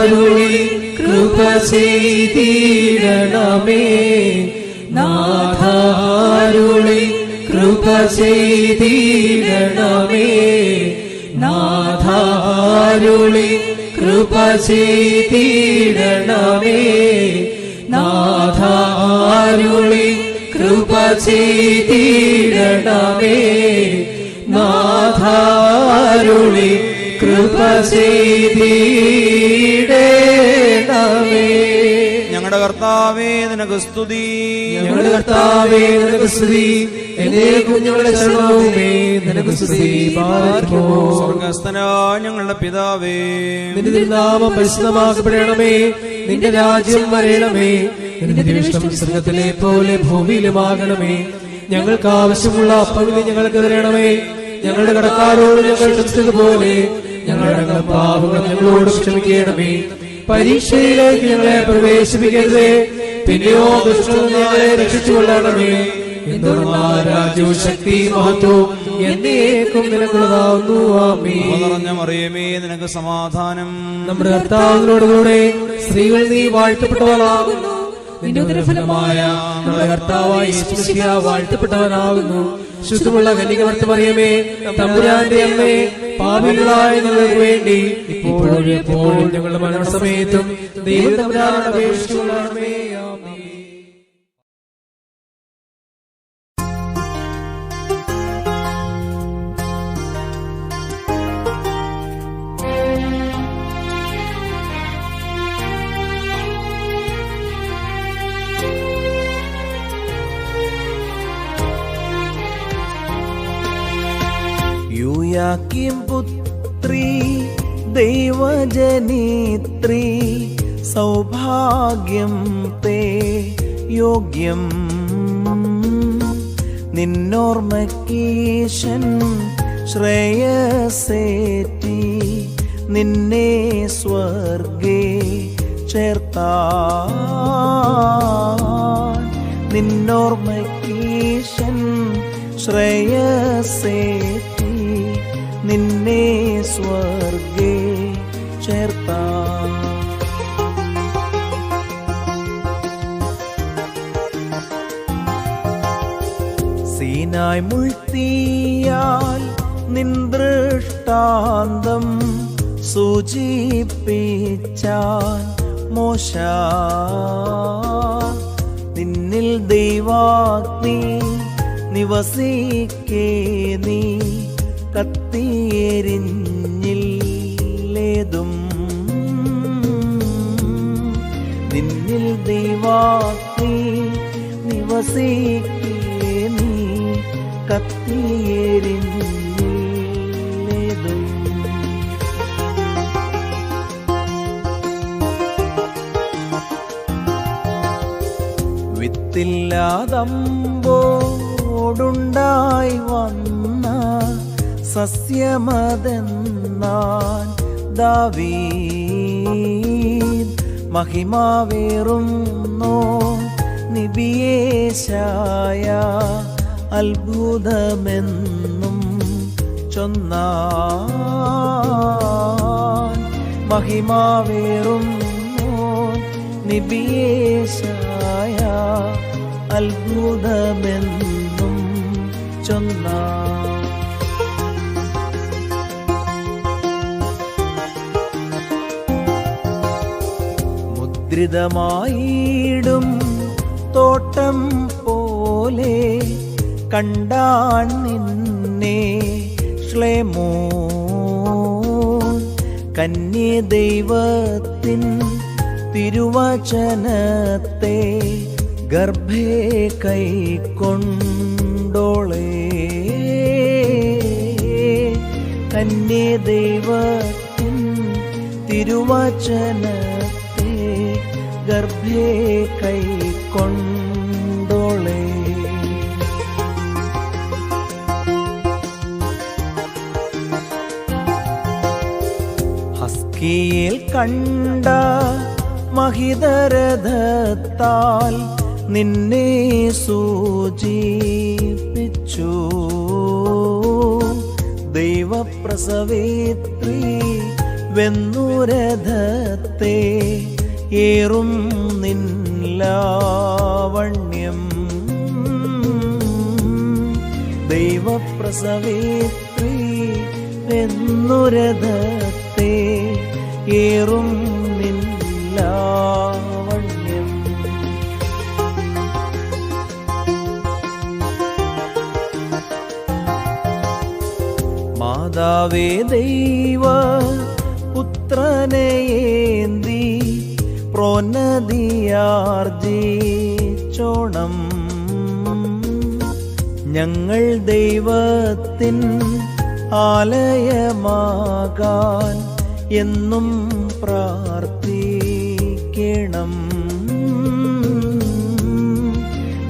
C: നാഥാരുളി കൃപ ചെയ്തിടണമേ. നാഥാരുളി കൃപ ചെയ്തിടണമേ. നാഥാരുളി കൃപ ചെയ്തിടണമേ. നാഥാരുളി കൃപ ചെയ്തിടണമേ. നാഥാരുളി കൃപ ചെയ്തിടണമേ.
E: ഞങ്ങളുടെ കർത്താവേ നിനക്ക് സ്തുതി.
C: ഞങ്ങളുടെ കർത്താവേ നിനക്ക് സ്തുതി. എന്നേക്കും ഞങ്ങളുടെ ശരണവുമേ നിനക്ക് സ്തുതി.
E: സ്വർഗ്ഗസ്ഥനായ ഞങ്ങളുടെ പിതാവേ,
C: നിന്റെ തിരുനാമം പരിശുദ്ധമാക്കപ്പെടണമേ. നിന്റെ രാജ്യം വരണമേ. നിന്റെ തിരുവിഷ്ടം സ്വർഗ്ഗത്തിലെ പോലെ ഭൂമിയിലുമാകണമേ. ഞങ്ങൾക്ക് ആവശ്യമുള്ള അപ്പം ഞങ്ങൾക്ക് തരണമേ. ഞങ്ങളുടെ കടക്കാരോട് ഞങ്ങൾ ക്ഷമിച്ചതുപോലെ ഞങ്ങളുടെ പാപങ്ങൾ ഞങ്ങളോട് ക്ഷമിക്കണമേ. പരീക്ഷയിലേക്ക് ഞങ്ങളെ പ്രവേശിപ്പിക്കരുതേ, പിന്നെയോ ദുഷ്ടനിൽ ഞങ്ങളെ രക്ഷിച്ചുകൊള്ളണമേ. രാജ്യവും ശക്തി മഹത്വവും എന്നേക്കും നിനക്കുള്ളതാവുന്നു. ആമേൻ.
E: നിറഞ്ഞ മറിയമേ നിനക്ക് സമാധാനം.
C: നമ്മുടെ കർത്താവിനോടുകൂടെ സ്ത്രീകൾ നീ വാഴ്ത്തപ്പെട്ടവളാകുന്നു. നിന്റെ ഉദരഫലമായ നമ്മുടെ കർത്താവായ യേശു മിശിഹാ വാഴ്ത്തപ്പെട്ടവനാകുന്നു. ശുദ്ധമുള്ള കന്യകമർത്ത മറിയമേ, തമ്പുരാന്റെ അമ്മേ, പാപികളായ ഞങ്ങൾക്ക് വേണ്ടി ഇപ്പോഴും എപ്പോഴും ഞങ്ങളുടെ മരണസമയത്തും ദൈവം തമ്പുരാനോട് അപേക്ഷിച്ചുകൊള്ളണമേ. ആമേൻ.
A: യൂയാക്കീം പുത്രി ദൈവജനിത്രി സൗഭാഗ്യം തേ യോഗ്യം. നിന്നോർമ്മക്കീശൻ ശ്രേയസേറ്റി നിന്നെ സ്വർഗേ ചേർത്താൻ. നിന്നോർമ്മക്കീശൻ ശ്രേയസേറ്റി നിന്നെ സ്വർഗേ ചേർത്താൻ. സീനായ് മുൾത്തിയാൽ നിൻ ദൃഷ്ടാന്തം സൂചിപ്പിച്ചാൻ മോശ. നിന്നിൽ ദൈവാഗ്നി നിവസിക്കേ നീ കത്തിയെരിഞ്ഞില്ലേതും. നിന്നിൽ ദൈവാഗ്നി നിവസിക്കേ നീ കത്തിയെരിഞ്ഞില്ലേതും. വിത്തില്ലാതമ്പോ നിന്നോടുണ്ടായി വന്ന സസ്യമതെന്നാൽ ദാവീദ് മഹിമാവേറുന്നോ നിബിയേശായ അത്ഭുതമെന്നും ചൊന്നാൻ മഹിമാവേറുന്നോ നിബിയേശായ അത്ഭുതമെന്നും ചൊന്നാൻ. മുദ്രിതമായിടും തോട്ടം പോലെ കണ്ടാൻ നിന്നെ ശ്ലേമോൻ കന്യദൈവത്തിൻ തിരുവചനത്തെ ഗർഭേ കൈക്കൊണ്ടോളേ. കന്യദൈവത്തിൻ തിരുവചനത്തെ ഗർഭേ കൈക്കൊണ്ടോളേ. ഹസ്കിയേൽ കണ്ട മഹിതരഥത്താൽ നിന്നെ സൂചിപ്പിച്ചു. ദൈവപ്രസവേത്രി വെന്നുരഥത്തെ ഏറും നിൻ ലാവണ്യം. ദൈവപ്രസവേത്രി വെന്നുരഥത്തെ ഏറും നിൻ ലാവണ്യം. മാതാവേ ദൈവ പുത്രനേന്തി പ്രോന്നതിയാർജിച്ചോണം. ഞങ്ങൾ ദൈവത്തിൻ ആലയമാകാൻ എന്നും പ്രാർത്ഥിക്കണം.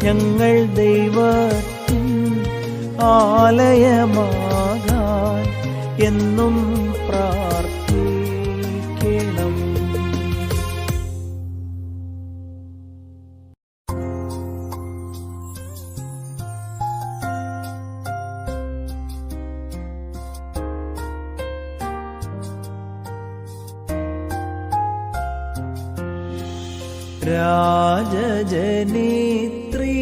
A: ഞങ്ങൾ ദൈവത്തിൻ ആലയമാകാൻ എന്നും പ്രാർത്ഥിക്കണം. രാജജനിത്രീ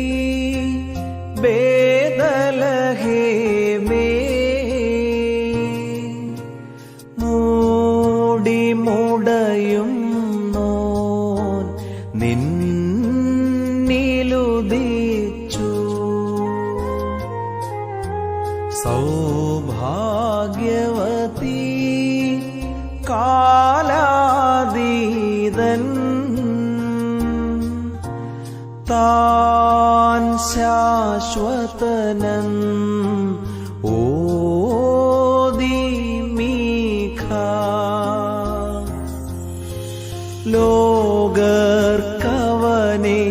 A: ബേദലഹേമേ മൂടിമുടയും നോൻ നിന്നിലുദിച്ചു. സൗഭാഗ്യവതി കാലാതീതൻ താൻ ശാശ്വതനൻ ഓദിമീഖ. ലോകർക്കവനെ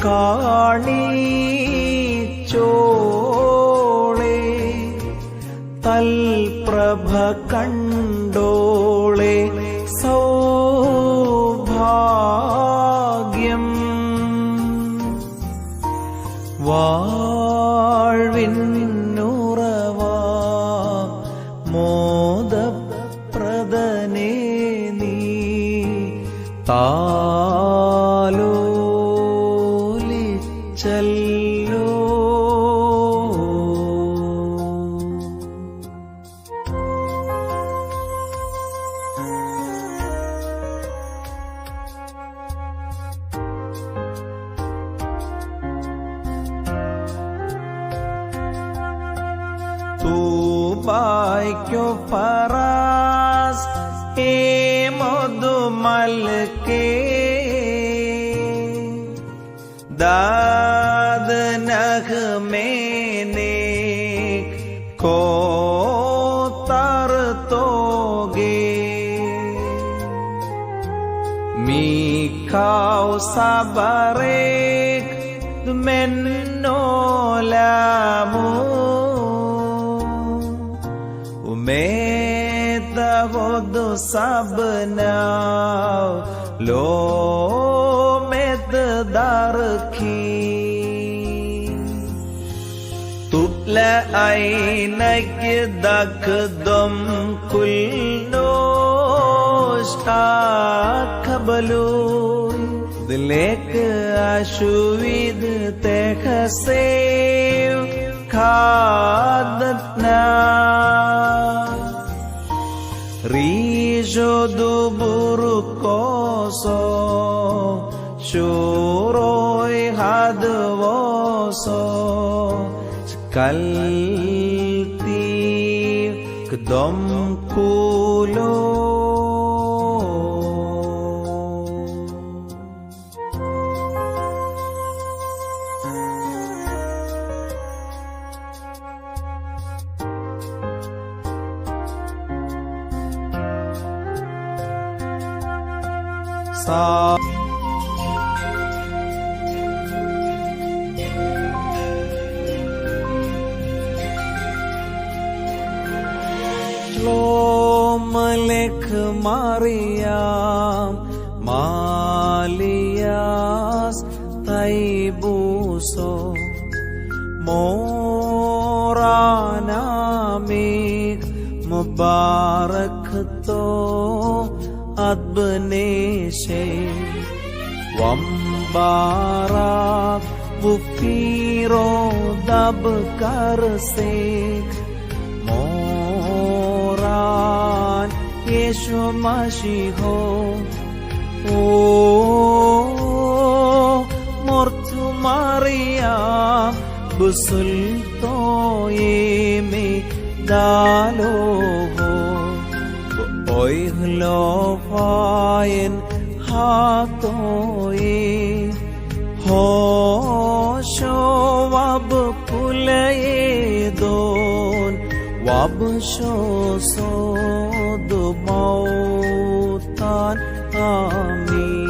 A: കാണിച്ചോളെ തൽപ്രഭ കണ്ടോളെ സൗഭാഗ്യം. വാഴ്വിന്നുറവാ മോദപ്രദനേ നീ താലോലിച്ചല്ലോ. Tubaikyo paras modumalke dad nagmene ko tartoge mikau sabarek menolamu umeta hodu sabnav lo med darki tupla ainak dakdum kulno kablu dilek ashuvid tekhasev khadatna rijo duburu koso shuroi hadvoso kalti kdom kulo Shalom Alech Mariam Malias Taibuso Moranamik Mubarak to Adbeneshe Wambarak Bufiro Dab Karsek Moran Yeshu Mashiho O Mortu Maria Busulto Yeme Daloho Oihlo Fayen Hatoye Hosho Wab Pulaye Don Wab Shoso Dumautan Amin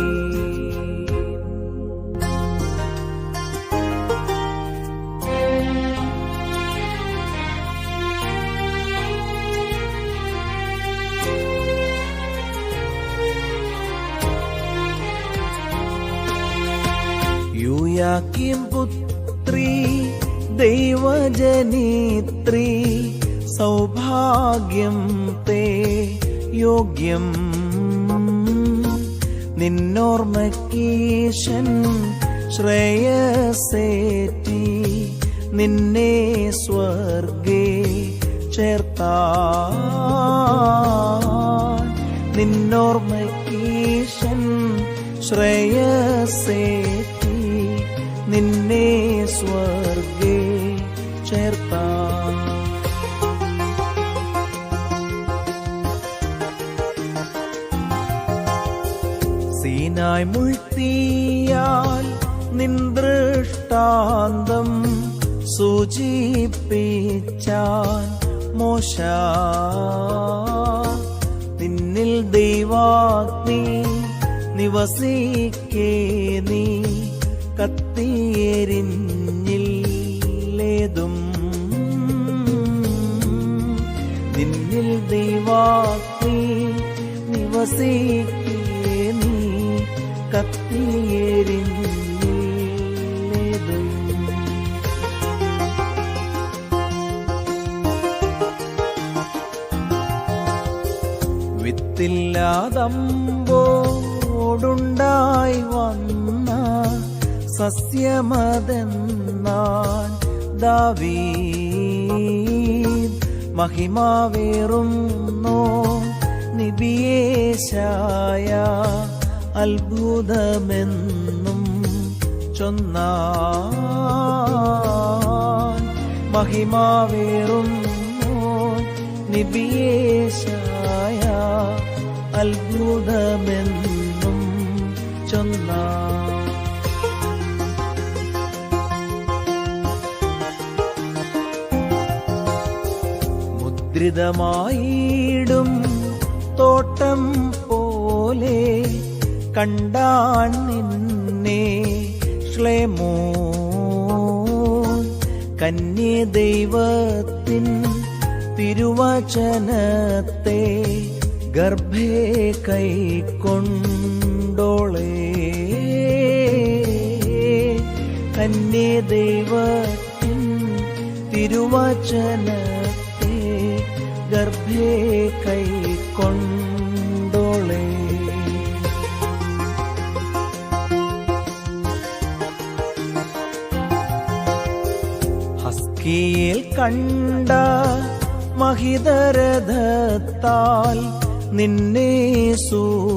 A: Yuyakim Putri Devajanitri Saubhagyam te yogyam Ninnormakishan Shreyaseti Ninne swarge Chertan Ninnormakishan Shreyaseti Ninne swarge Chertan Sinai multiyal nindrishtantam sujipichan Mosha ninnil devatni nivasikke ni kattiyerinnilledum ninnil devatni nivasikke കത്തിയെരിഞ്ഞില്ലേതും വിത്തില്ലാതമ്പോടുണ്ടായി വന്ന സസ്യമതെന്നാൽ ദാവീദ് മഹിമാവേറുന്നോ നിബിയേശായ അത്ഭുതമെന്നും ചൊന്നാൻ മഹിമാവേറുന്നു നിബിയേശായ അത്ഭുതമെന്നും ചൊന്നാൻ മുദ്രിതമായിടും തോട്ടം പോലെ കണ്ടാൻ നിന്നെ ശ്ലേമോ കന്യേ ദൈവത്തിൻ തിരുവചനത്തെ ഗർഭേ കൈക്കൊണ്ടോളേ. കന്യേ ദൈവത്തിൻ തിരുവചനത്തെ ഗർഭേ കൈക്കൊണ്ടോളേ. ഹസ്കിയേൽ കണ്ട മഹിതരഥത്താൽ നിന്നെ സൂചിപ്പിച്ചു.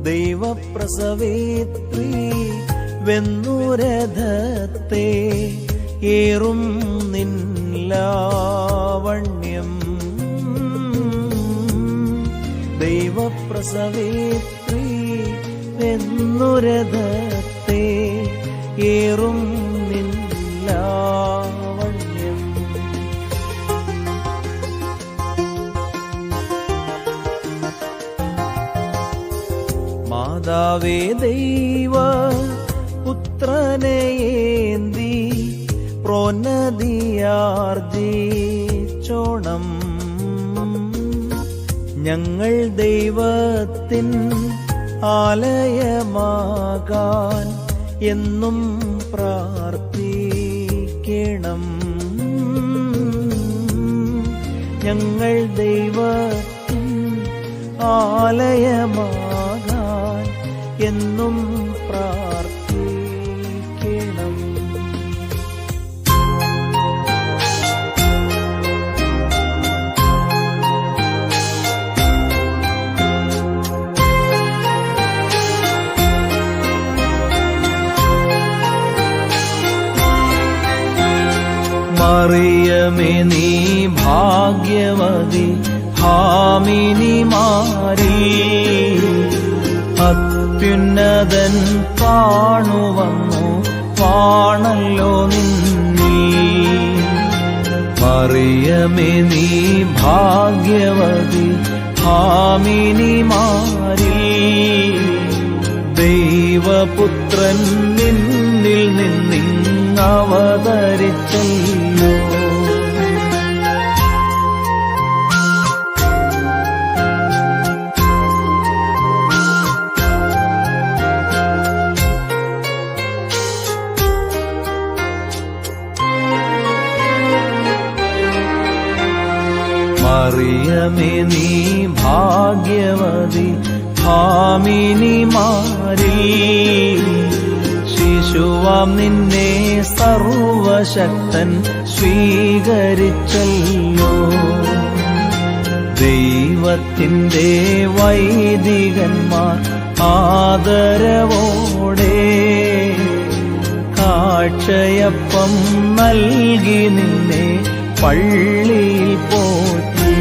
A: ദൈവപ്രസവേത്രി വെന്നുരഥത്തെ ഏറും നിൻ ലാവണ്യം. ദൈവപ്രസവേത്രി വെന്നുരഥത്തെ ഏറും നിൻ ലാവണ്യം. മാതാവേ ദൈവ പുത്രനെയേന്തി പ്രോന്നതിയാർജിച്ചോണം. ഞങ്ങൾ ദൈവത്തിൻ ആലയമാകാൻ എന്നും പ്രാർത്ഥിക്കണം. ഞങ്ങൾ ദൈവത്തിൻ ആലയമാകാൻ എന്നും പ്രാർത്ഥിക്കണം. മറിയമേ നീ ഭാഗ്യവതി, ഹാമിനിമാരിൽ അത്യുന്നതൻ കാണുവന്നു വാണല്ലോ നിന്നിൽ. മറിയമേ നീ ഭാഗ്യവതി, ഹാമിനിമാരിൽ ദൈവപുത്രൻ നിന്നിൽ നിന്നിങ്ങവതരിച്ചല്ലോ. മറിയമേ നീ ഭാഗ്യവതി, ഹാമിനിമാരിൽ ശിശുവാം നിന്നെ സർവശക്തൻ സ്വീകരിച്ചല്ലോ. ദൈവത്തിൻ്റെ വൈദികന്മാർ ആദരവോടെ കാഴ്ചയപ്പം നൽകി നിന്നെ പള്ളിയിൽ പോറ്റി.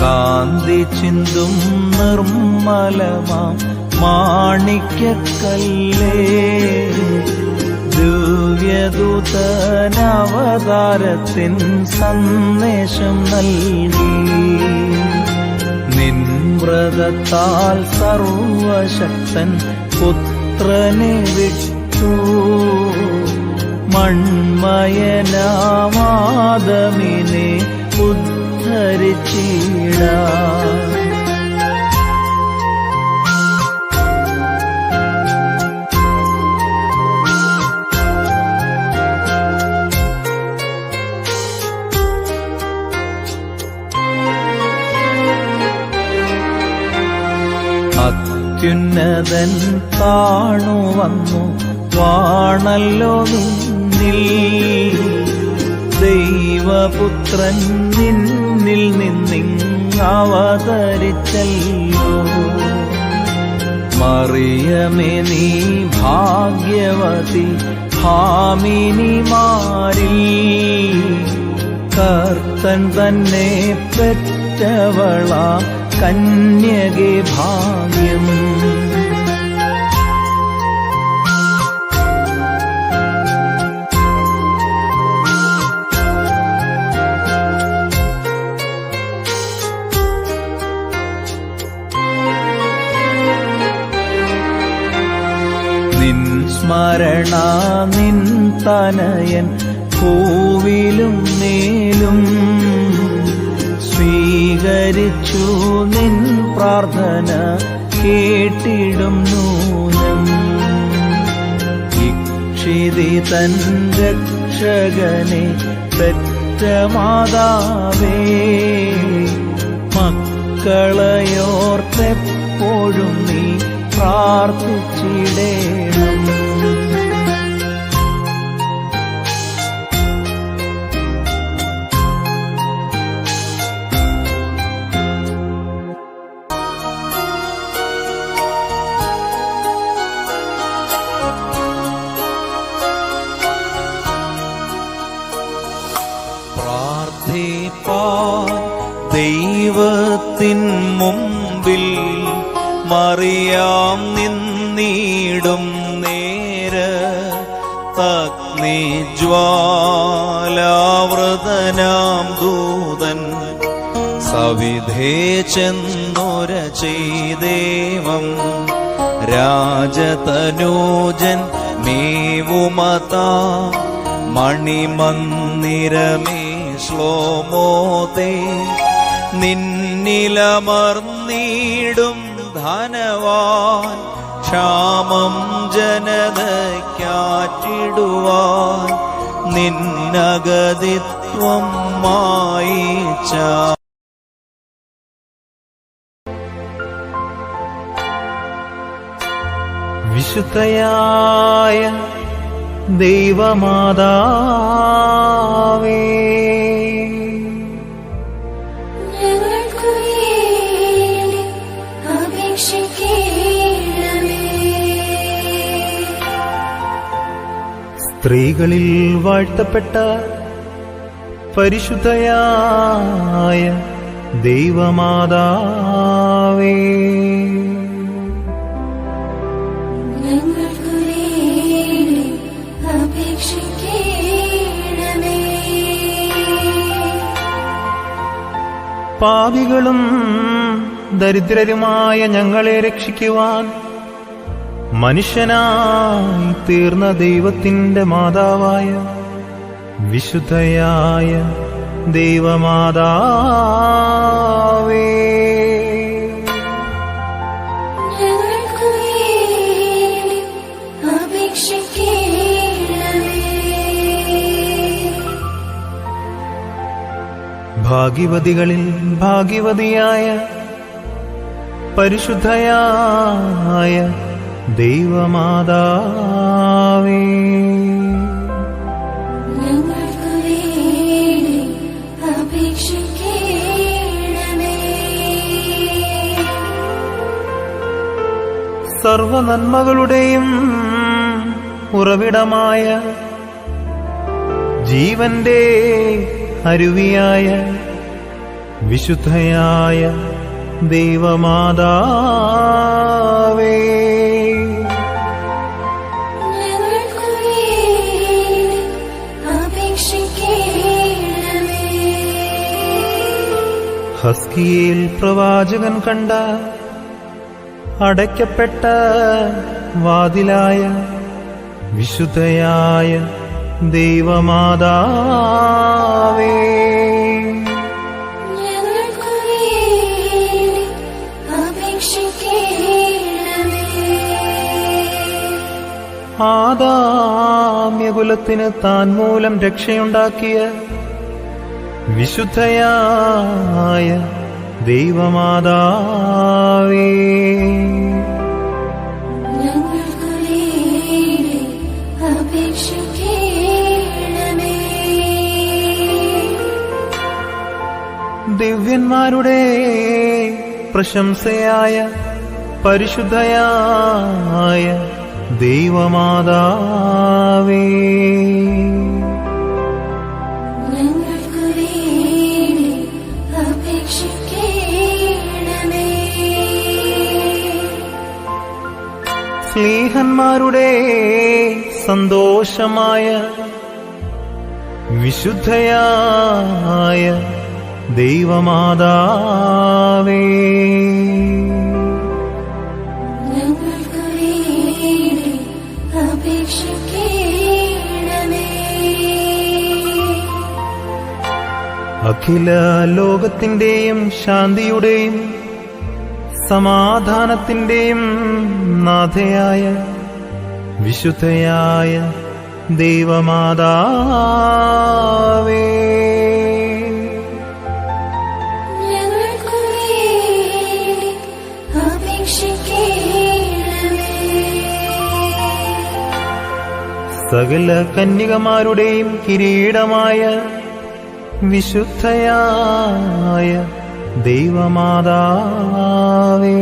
A: കാന്തി ചിന്തും നിർമ്മലമാം മാണിക്യക്കല്ലേ, ദിവ്യദൂതനവതാരത്തിൻ സന്ദേശം നൽകി. നിൻ വ്രതത്താൽ സർവശക്തൻ പുത്രനെ വിട്ടു. മൺമയനാമാദമിനെ ഉദ്ധരിച്ചിടാ. അത്യുന്നതൻ കാണുവന്നു വാണല്ലോ നിന്നിൽ. ദൈവപുത്രൻ നിന്നിൽ നിന്നിങ്ങവതരിച്ചല്ലോ. മറിയമേ നീ ഭാഗ്യവതി, ഹാമിനിമാരിൽ കർത്തൻ തന്നെ പെറ്റവളാം കന്യകെ ഭാഗ്യം. സ്മരണ നിൻ തനയൻ പൂവിലും മേലും സ്വീകരിച്ചു നിൻ പ്രാർത്ഥന കേട്ടിടും നൂനം. ഇക്ഷിതി തൻ രക്ഷകനെ പെറ്റ മാതാവേ, മക്കളയോർത്തെപ്പോഴും നീ പ്രാർത്ഥിച്ചിടേണം. ദൈവത്തിൻ മുമ്പിൽ മറിയാം നിന്നിടും നേരത്തഗ്നിജ്വാലാവൃതനാം ദൂതൻ സവിധേ ചെന്നുര ചെയ്ദേവം രാജതനൂജൻ മേവുമതാ മണിമന്ദിരമേ ശ്ലോമോതേ നിന്നിലമർന്നീടും ധനവാൻ ക്ഷാമം ജനതയ്ക്കാറ്റിടുവാൻ നിന്നഗതിത്വം മായിച്ച. വിശുദ്ധയായ ദൈവമാതാവേ, സ്ത്രീകളിൽ വാഴ്ത്തപ്പെട്ട പരിശുദ്ധയായ ദൈവമാതാവേ, പാപികളും ദരിദ്രരുമായ ഞങ്ങളെ രക്ഷിക്കുവാൻ മനുഷ്യനായി തീർന്ന ദൈവത്തിന്റെ മാതാവായ വിശുദ്ധയായ ദൈവമാതാവേ, ഭാഗ്യവതികളിൽ ഭാഗ്യവതിയായ പരിശുദ്ധയായ ദൈവമാതാവേ, സർവനന്മകളുടെയും ഉറവിടമായ ജീവന്റെ അരുവിയായ വിശുദ്ധയായ ദൈവമാതാവേ, ഹസ്കിയേൽ പ്രവാചകൻ കണ്ട അടയ്ക്കപ്പെട്ട വാതിലായ വിശുദ്ധയായ ദൈവമാതാവേ, ആദാമ്യകുലത്തിന് താൻ മൂലം രക്ഷയുണ്ടാക്കിയ വിശുദ്ധയായ ദൈവമാതാവേ, ദിവ്യന്മാരുടെ പ്രശംസയായ പരിശുദ്ധയായ ദൈവമാതാവേ, സ്നേഹന്മാരുടെ സന്തോഷമായ വിശുദ്ധയായ ദൈവമാതാവേ,
B: ഞങ്ങൾക്ക് വേണ്ടി
A: അഖില ലോകത്തിന്റെയും ശാന്തിയുടെയും സമാധാനത്തിന്റെയും നാഥയായ വിശുദ്ധയായ ദൈവമാതാവേ, സകല കന്യകമാരുടെയും കിരീടമായ വിശുദ്ധയായ ദൈവമാതാവേ,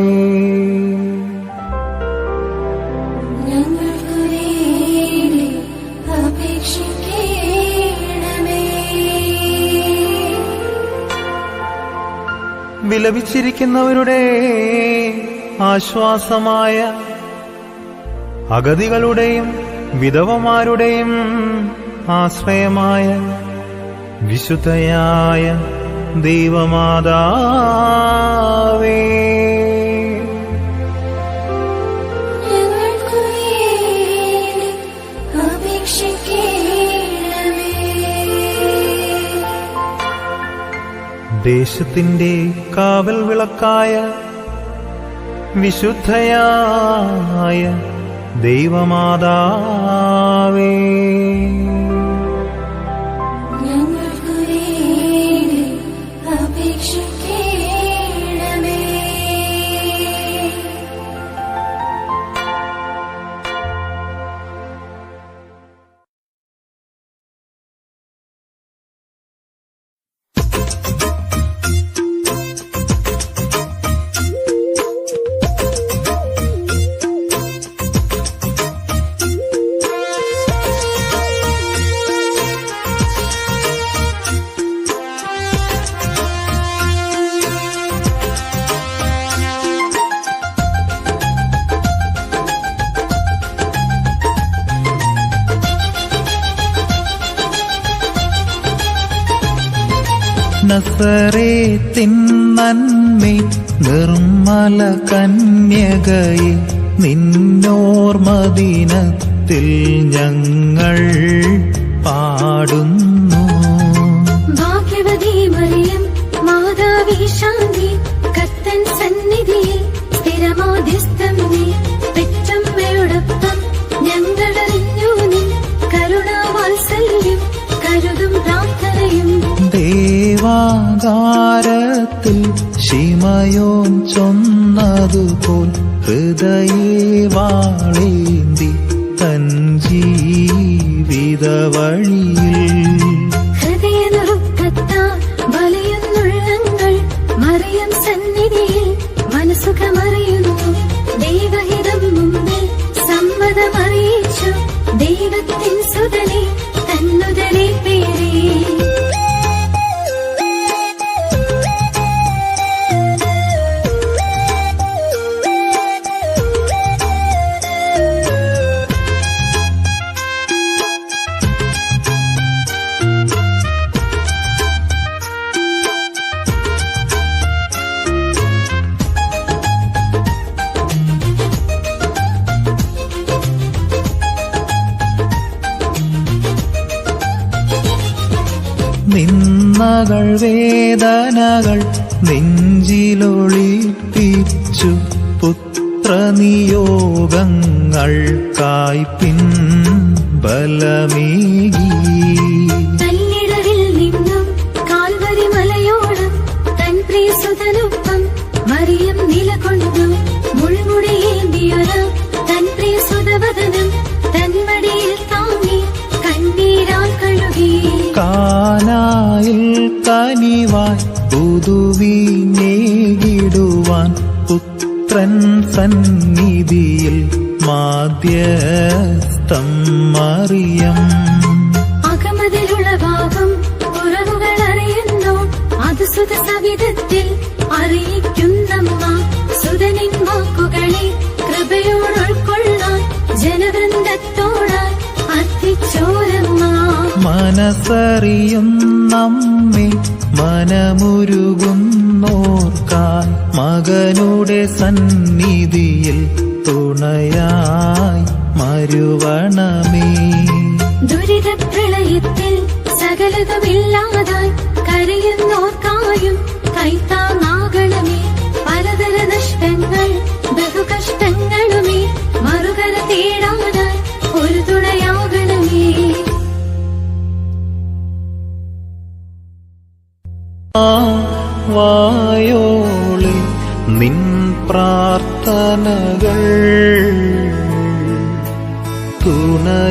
A: വിലപിച്ചിരിക്കുന്നവരുടെ ആശ്വാസമായ അഗതികളുടെയും വിധവമാരുടെയും ആശ്രയമായ വിശുദ്ധയായ ദൈവമാതാവേ, ദേശത്തിന്റെ കാവൽ വിളക്കായ വിശുദ്ധയായ ദൈവമാതാവേ, നസറേത്തിൻ നന്മേ നിർമ്മല കന്യകയെ നിന്നോർമദിനത്തിൽ ഞങ്ങൾ പാടുന്നു.
B: ഭാഗ്യവതി മറിയം മാതാവേ ശാന്തി, കർത്തൻ സന്നിധിയിൽ സ്ഥിരമാധ്യസ്ഥം നീ. പെറ്റമ്മയോടൊപ്പം ഞങ്ങളറിഞ്ഞു നിൻ കരുണാവാത്സല്യം, കരുതും പ്രാർത്ഥനയും.
A: ദേവാകാരത്തിൽ ശിമയോൻ ചൊന്നതുപോൽ ഹൃദയേ വാളേന്തി തൻ ജീവിത വഴിയിൽ
B: ഹൃദയനുറുക്കത്താൽ വലയുന്നുള്ളങ്ങൾ മറിയം സന്നിധിയിൽ മനസുഖമറിയുന്നു. ദൈവഹിതം മുമ്പിൽ സമ്മതമറിയിച്ചു ദൈവത്തിൻ സുതനെ തന്നുതരെ പേരേ.
A: നിന്ദകൾ വേദനകൾ നെഞ്ചിലൊളിപ്പിച്ചു പുത്രനിയോഗങ്ങൾക്കായി പിൻബലമേകി.
B: തന്നിടരിൽ നിന്നും കാൽവരി മലയോളം തൻ പ്രിയസുതനൊപ്പം മറിയം നിലകൊണ്ടു. മുൾമുടിയേന്തിയൊരു തൻ പ്രിയസുതവദനം തന്മടിയിൽ താങ്ങി കണ്ണീരാൽ കഴുകി.
A: കാനായിൽ കനിവായി പുതുവീഞ്ഞേകിടുവാൻ പുത്രൻ സന്നിധിയിൽ മാധ്യസ്ഥം മറിയം.
B: അകമതിലുളവാകും കുറവുകൾ അറിയുന്നു, അത് സുത സവിധത്തിൽ അറിയിക്കുന്നമ്മ. സുതനിൻ വാക്കുകളെ കൃപയോടുൾക്കൊള്ളാൻ ജനവൃന്ദത്തോടായി അർപ്പിച്ചോരമ്മ.
A: മനസ്സറിയുന്നമ്മേ മനമുരുകുന്നോർക്കായി മകനുടെ സന്നിധിയിൽ തുണയായി മരുവണമേ.
B: ദുരിതപ്രളയത്തിൽ സകലതുമില്ലാതായി കരയുന്ന
A: വായോളെ നിൻ പ്രാർത്ഥനകൾ തുണയാകട്ടെന്നും.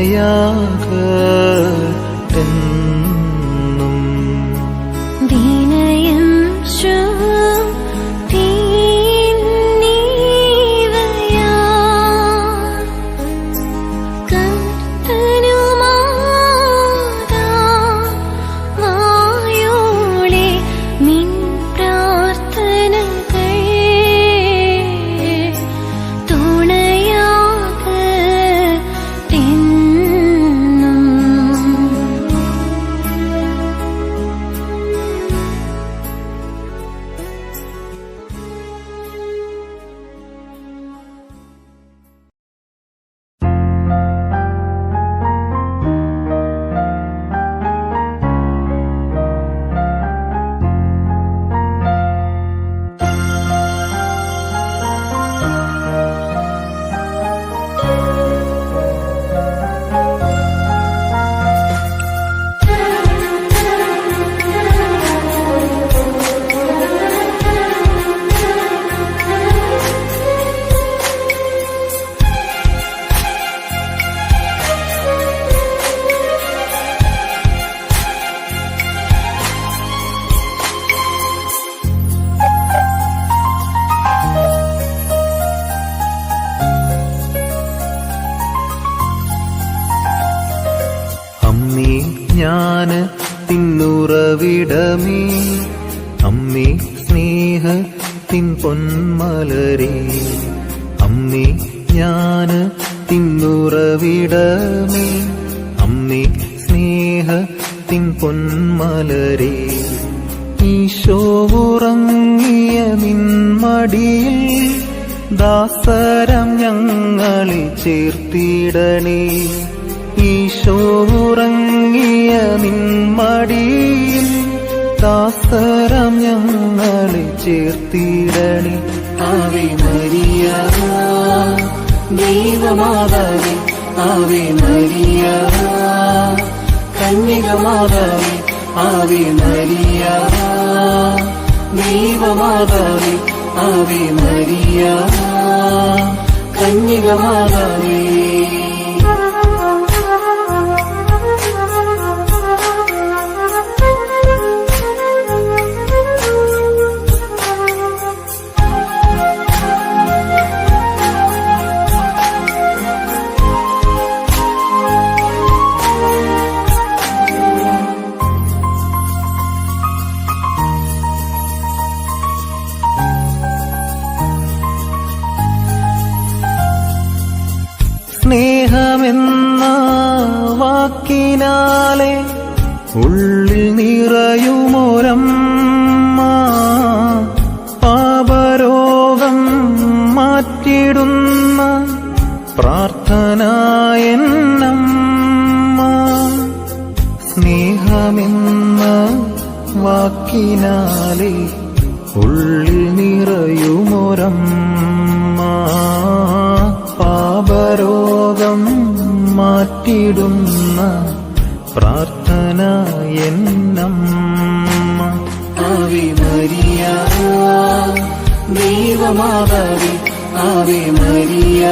B: വിനയം
A: ജ്ഞാനത്തിന്നുറവിടമേ, അമ്മേ സ്നേഹത്തിൻ പൊന്മലരേ, അമ്മേ ജ്ഞാനത്തിന്നുറവിടമേ, അമ്മേ സ്നേഹത്തിൻ പൊന്മലരേ, ഈശോ ഉറങ്ങിയ നിൻമടിയിൽ ദാസരം ഞങ്ങളെ ചേർത്തിടണേ. ഈശോ ഉറങ്ങിയ നിൻമടിയിൽ ദാസരം ഞങ്ങളെ ചേർത്തിടണേ. ആവേ മരിയ ദൈവമാതാവേ, ആവേ മരിയ കന്യകമാതാവേ, ആവേ മരിയ ദൈവമാതാവേ, ആവേ മരിയ കന്യകമാതാവേ. സ്നേഹമെന്ന വാക്കിനാലെ ഉള്ളിൽ നിറയുമൊരമ്മ, പാപരോഗം മാറ്റിടുന്ന പ്രാർത്ഥനായെന്നമ്മ. സ്നേഹമെന്ന വാക്കിനാലെ ഉള്ളിൽ നിറയുമൊരമ്മ, പാപരോഗം മാറ്റിടുന്ന പ്രാർത്ഥനായെന്നമ്മ. ആവേ മരിയ ദൈവമാതാവേ, ആവേ മരിയ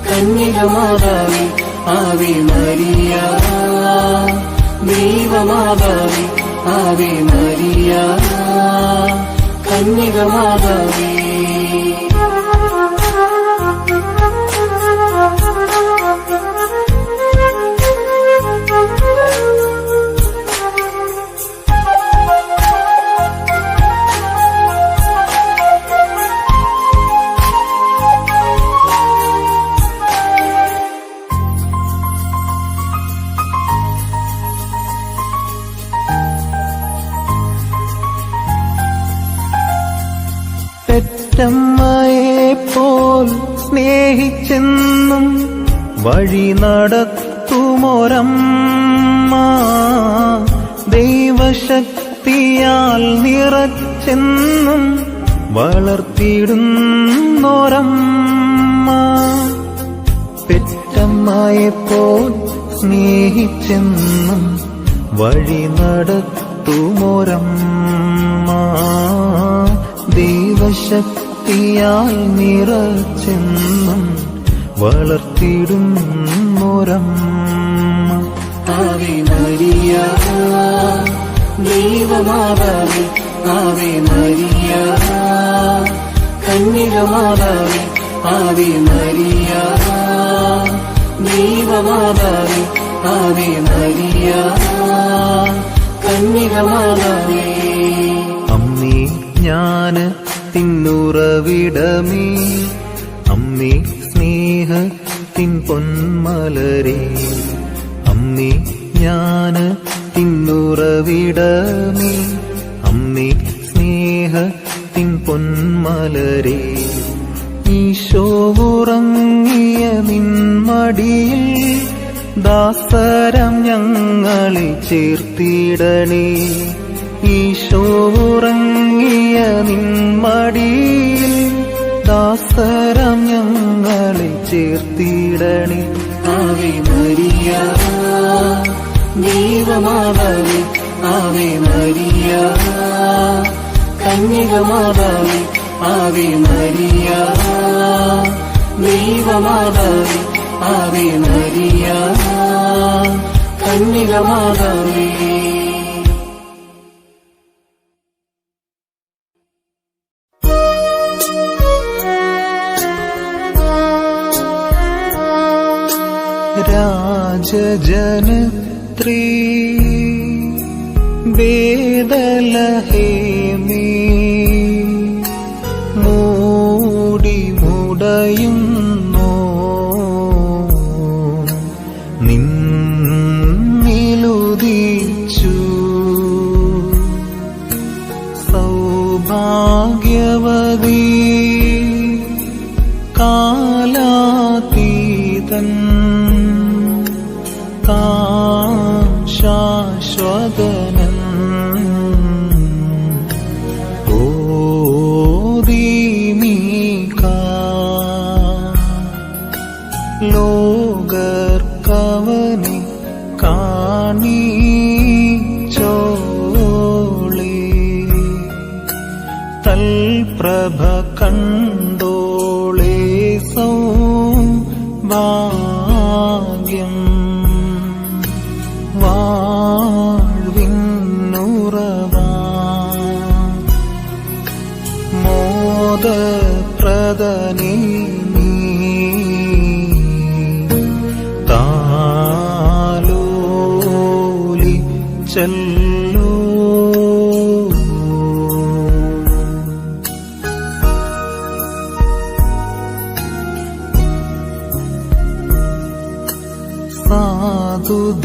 A: കന്യകമാതാവേ, ആവേ മരിയ ദൈവമാതാവേ, ആവേ മരിയ കന്യകമാതാവേ. പെറ്റമ്മയെപ്പോൽ സ്നേഹിച്ചെന്നും വഴി നടത്തുമൊരമ്മ, ദൈവശക്തിയാൽ നിറച്ചെന്നും വളർത്തിയിടുന്നൊരമ്മ. പെറ്റമ്മയെപ്പോൽ സ്നേഹിച്ചെന്നും വഴി നടത്തുമൊരമ്മ, വളർത്തുമൊരമ്മ ദൈവശക്തിയാൽ നിറച്ചെന്നും വളർത്തിടുന്നൊരമ്മ.
C: ആവേ മരിയ ദൈവമാതാവേ, ആവേ മരിയ കന്യകമാതാവേ, ആവേ മരിയ ദൈവമാതാവേ, ആവേ മരിയ കന്യകമാതാവേ.
A: അമ്മേ ജ്ഞാനത്തിനുറവിടമേ, അമ്മേ സ്നേഹത്തിൻ പൊന്മലരേ, അമ്മേ ജ്ഞാനത്തിനുറവിടമേ, അമ്മേ സ്നേഹത്തിൻ പൊന്മലരേ. ഈശോ ഉറങ്ങിയ നിൻമടിയിൽ ദാസരം ഞങ്ങളെ ചേർത്തിടണേ. ഈശോ ഉറങ്ങിയ നിൻമടിയിൽ ദാസരം ഞങ്ങളെ ചേർത്തിടണേ.
C: ആവേ മരിയ ദൈവമാതാവേ, ആവേ മരിയ കന്യകമാതാവേ, ആവേ മരിയ ദൈവമാതാവേ, ആവേ മരിയ കന്യകമാതാവേ.
A: രാജജനത്രീ ബേദലഹേമേ, മൂടി മുടയുന്നോ നിന്നിലുദിച്ചു സൗഭാഗ്യവതി കാലാതീതൻ ശാശ്വതനൻ ഓദീമിക ലോകർക്കവനെ കാണിച്ചോളേ തൽപ്രഭ കണ്ടോളേ സൗഭാഗ്യം വാഴ്വിന്നുറവാ മോദപ്രദനേ നീ താലോലിച്ചല്ലോ.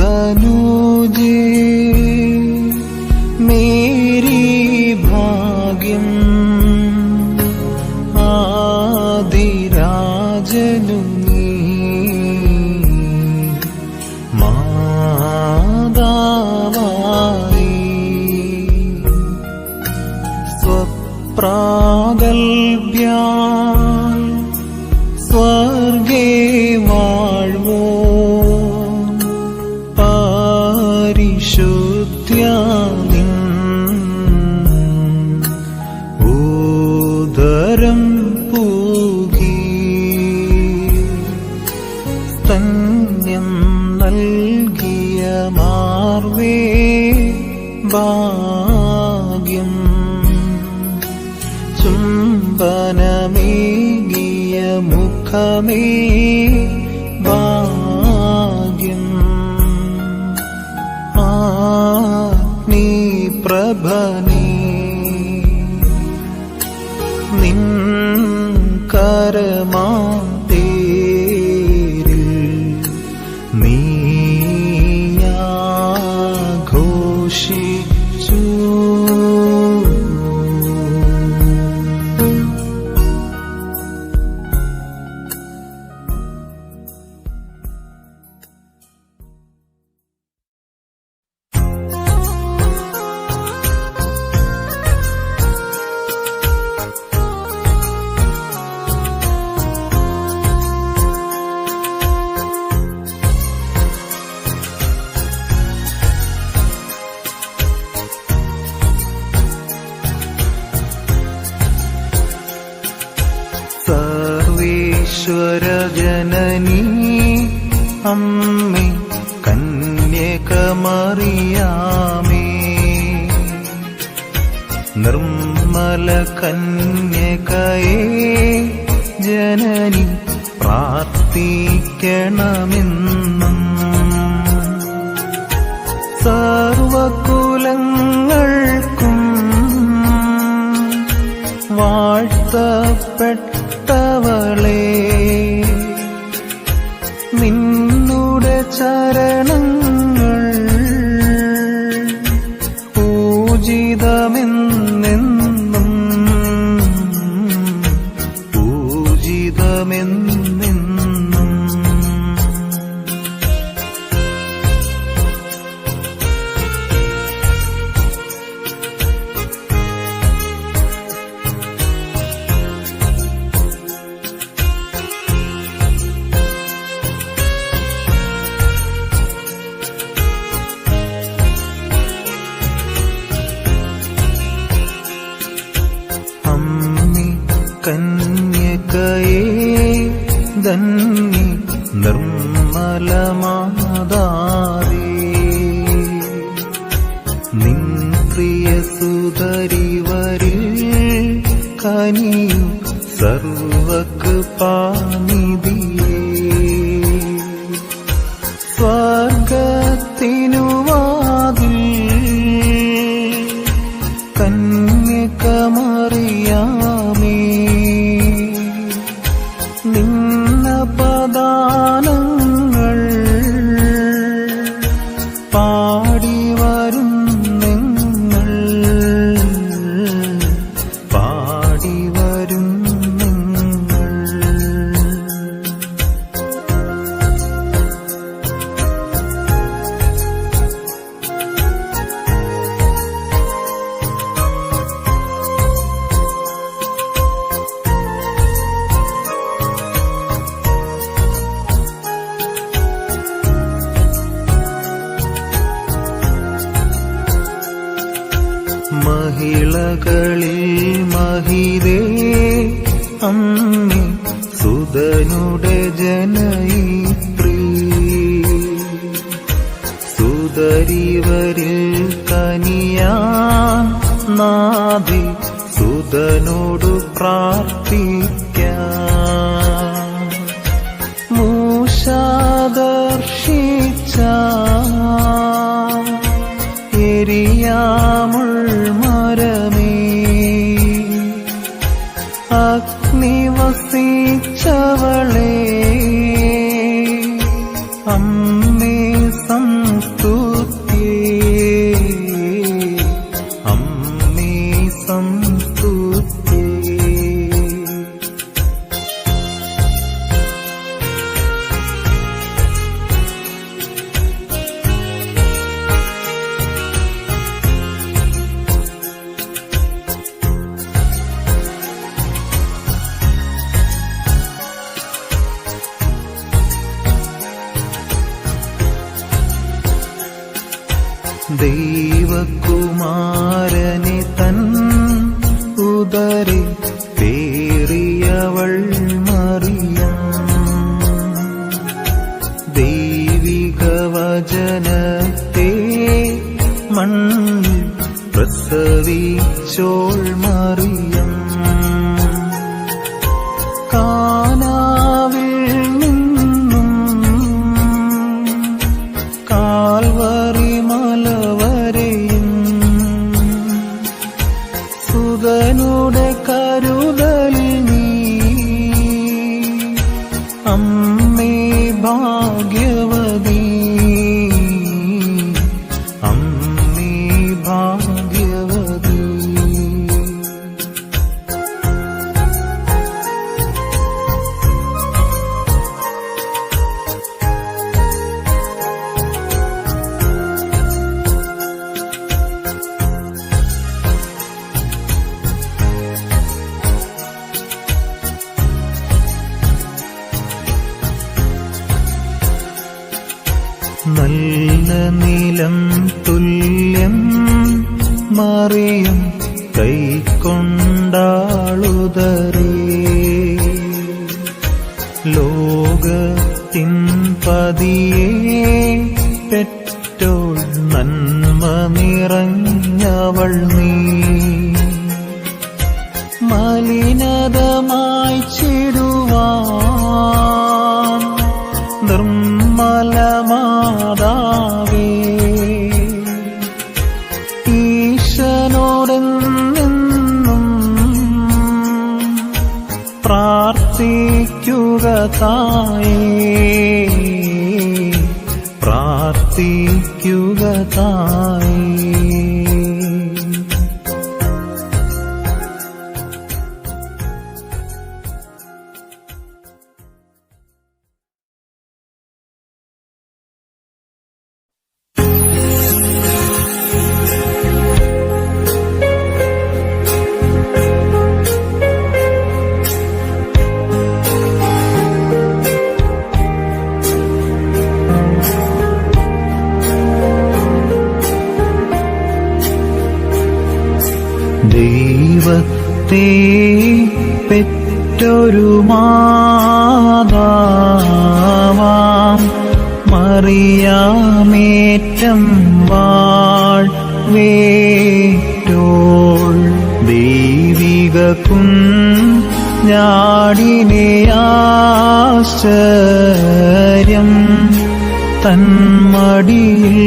A: സാധുധനുജേ മേരി ഭാഗ്യം ആദിരാജനു നീ മാതാവായി സ്വപ്രാഗൽഭ്യാൽ സ്വർഗേ വാഴ്വോ പരിശുദ്ധ്യാനിൻ ഉദരം പൂകി സ്തന്യം നൽകിയ മാർവേ ഭാഗ്യം ചുംബനമേകിയ മുഖമേ ഭാഗ്യം നീ പ്രഭനേ നിൻ കരമാം തേരിൽ നീയാഘോഷിച്ചു. സർവേശ്വരജനനീ അമ്മേ കന്യകമറിയാമേ, നിർമ്മല കന്യകയേ ജനനി പ്രാർത്ഥിക്കണമെന്നും. സർവകുലങ്ങൾക്കും വാഴ്ത്തപ്പെട്ടവളേ, നിന്നുടെ ചരണങ്ങൾ പൂജിതമെന്നെന്നും പൂജിതമെന്നെന്നും. അമ്മേ കന്യകയേ ധന്യേ നിർമ്മലമാതാവേ, നിൻ പ്രിയസുതരിവരിൽ കനിയും സർവകൃപാനിധിയേ, സ്വർഗത്തിനു വാതിൽ കന്യകമറിയാമേ, നിന്നപദാനങ്ങൾ പാടി വരും നിങ്ങൾ, പാടി വരും നിങ്ങൾ. മഹിളകളിൽ മഹിതേ അമ്മേ സുതനുടെ ജനയിത്രീ, സുതരിവരിൽ കനിയാൻ നാഥേ സുതനോടു പ്രാർത്ഥിക്കാം. മൂഷാദർശിച്ച എരിയാമുൾമരമേ, അഗ്നി വസിച്ചവളേ, അമ്മേ സംസ്തുത്യേ, അമ്മേ സംസ്തുത്യേ. ദൈവകുമാരനെ തൻ ഉദരേ പേറിയവൾ മറിയം, ദൈവിക വചനത്തെ മണ്ണിൽ പ്രസവിച്ചോൾ മറിയം, കാനാവിൽ നിന്നും കാൽവറി മലവരെയും സുതനുടെ കരുതലിൽ നീ അമ്മേ ഭാഗ്യവതി, അമ്മേ ഭാഗ്യവതി. നല്ല നിലം തുല്യം മറിയം കൈക്കൊണ്ടാളുദരേ, നിറഞ്ഞവൾ നീ മലിനതമായി ചിടുവാൻ നിർമ്മല മാതാവേ ഈശനോടെന്നും പ്രാർത്ഥിക്കുക തായേ പ്രാർത്ഥിക്കുക തായേ. ദൈവത്തെ പെറ്റൊരു മാതാവാം മറിയാമേറ്റം വാഴ്വേറ്റോൾ ദൈവിക കുഞ്ഞാടിനെ ആശ്ചര്യം തന്മടിയിൽ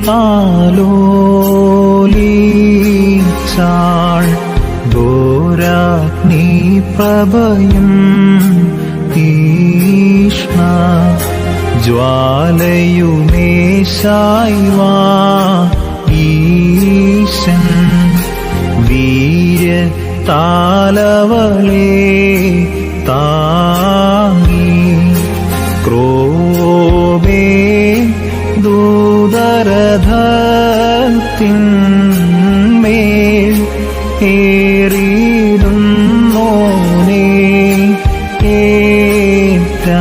A: താലോലിച്ചാൾ ഘോരാഗ്നി പ്രഭയും തീഷ്ണ ജ്വാലയുമേശായി ഈശൻ വീര താലവളെ താങ്ങി ക്രോബേ ദൂതരഥത്തിന്മേൽ ഏറിടുന്നോനെ ഏറ്റാൾ.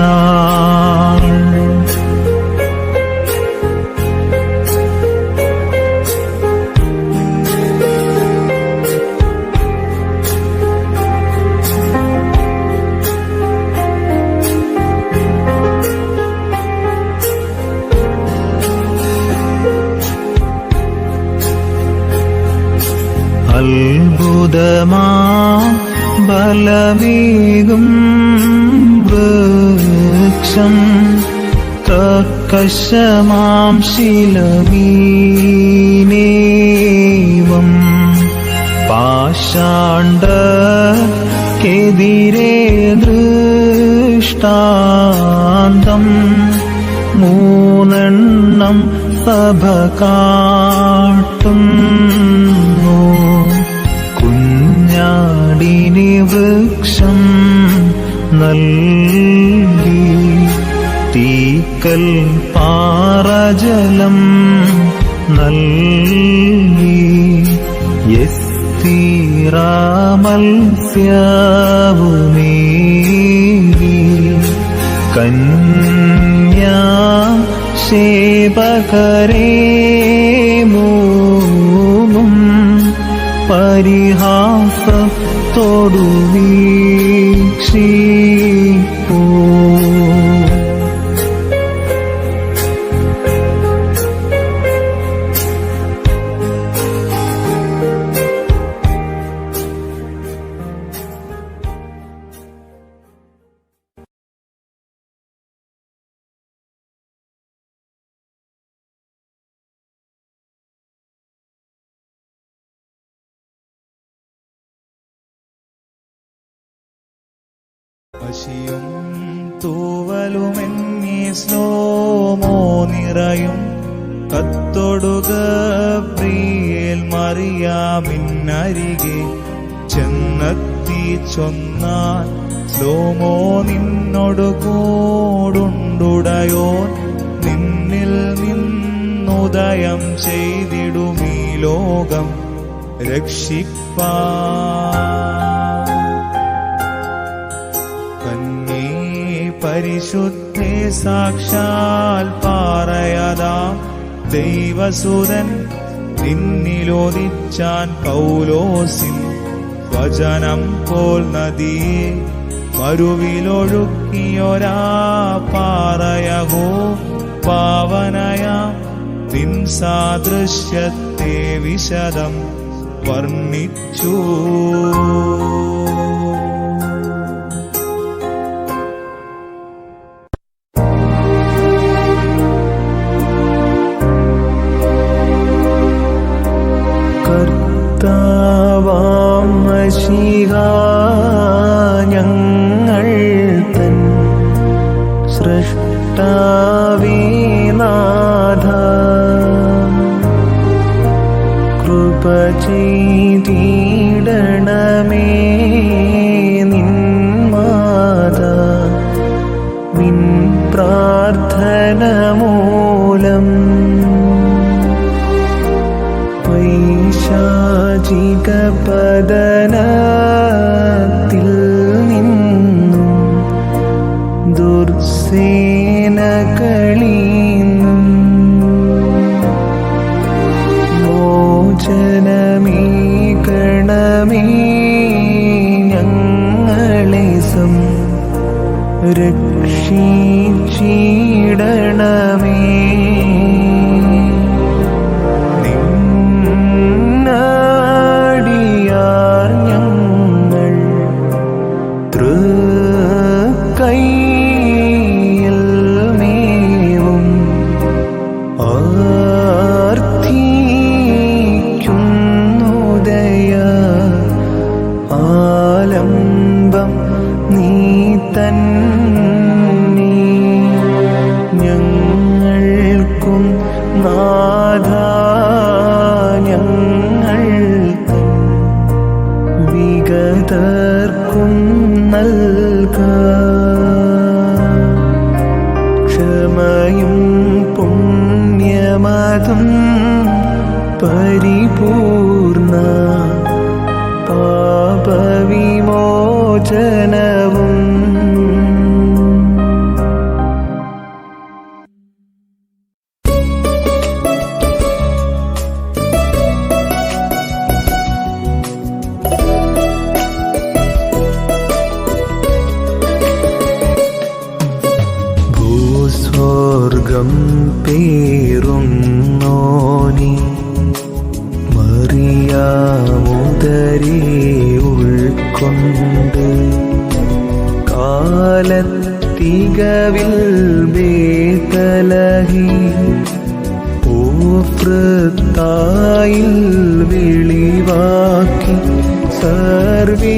A: അത്ഭുതമാ ബലമേകും വൃക്ഷം കർക്കശമാം ശിലമീനേവം പാഷാണ്ഡക്കെതിരെ ദൃഷ്ടാന്തം മൂന്നെണ്ണം സഭ കാട്ടുന്നു കുഞ്ഞാടിന് വൃക്ഷം നൽകി തീക്കൽ പാറജലം നൽകി യസ്തിറാമത്സ്യവുമേകി കന്യാ സേവകരേ മൂന്നും പരിഹാസത്തോടു വീക്ഷിപ്പൂ.
E: പശിയും തൂവലുമെന്നീ സ്ലോമോ നിറയും കത്തൊടുക പ്രിയേൽ മറിയാമിന്നരികെ ചെന്നെത്തി ചൊന്നാൻ സ്ലോമോ നിന്നോടു കൂടുണ്ടുടയോൻ നിന്നിൽ നിന്നുദയം ചെയ്തിടുമീ ലോകം രക്ഷിപ്പാൻ. പരിശുദ്ധേ സാക്ഷാൽ പാറയതാം ദൈവസുതൻ നിന്നിലോദിച്ചാൻ പൗലോസിൻ വചനം പോൽ നദിയെ മരുവിലൊഴുക്കിയൊരാ പാറയകോ പാവനയാം നിൻ സാദൃശ്യത്തെ ദൈവത്തെ വിശദം വർണ്ണിച്ചു.
A: കർത്താവാം മശീഹാ ഞങ്ങൾ തൻ സൃഷ്ടാവേ നാഥ, കൃപ ചെയ്തിടണമേ നിൻ മാതാ നിൻ പ്രാർത്ഥന മൂലം പൈശാചിക പതനത്തിൽ നിന്നും ദുർസേനകളീന്നും മോചനമേകണമേ ഞങ്ങളെ രക്ഷിച്ചിടണമേ. നിന്നടിയാർ ഞങ്ങൾ തൃക്കൈയിൽ മേവും ആർത്തിക്കുന്നുദയ ആലംബം നീ തന്നെ. ഞങ്ങൾക്കും നാഥാ ഞങ്ങൾ തൻ വിഗതർക്കും നൽക. ക്ഷമയും പുണ്യമതും പരിപൂർണ പാപവിമോചനവും. ഭൂസ്വർഗം പേറുന്നോനി മറിയാമുദരെ ഉൾക്കൊണ്ട് കാലത്തികവിൽ ബേതലഹി ഓഫ്രത്തായിൽ വെളിവാക്കി സർവീശ്വരനോടെ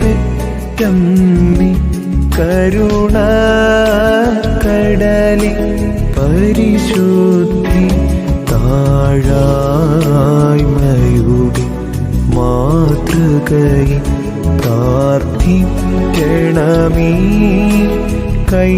A: പെറ്റമ്മി കരുണ കടലി പരിശുദ്ധി താഴായ്മയുടെ മാതൃകയിൽ പ്രാർത്ഥിക്കണമേ. കൈ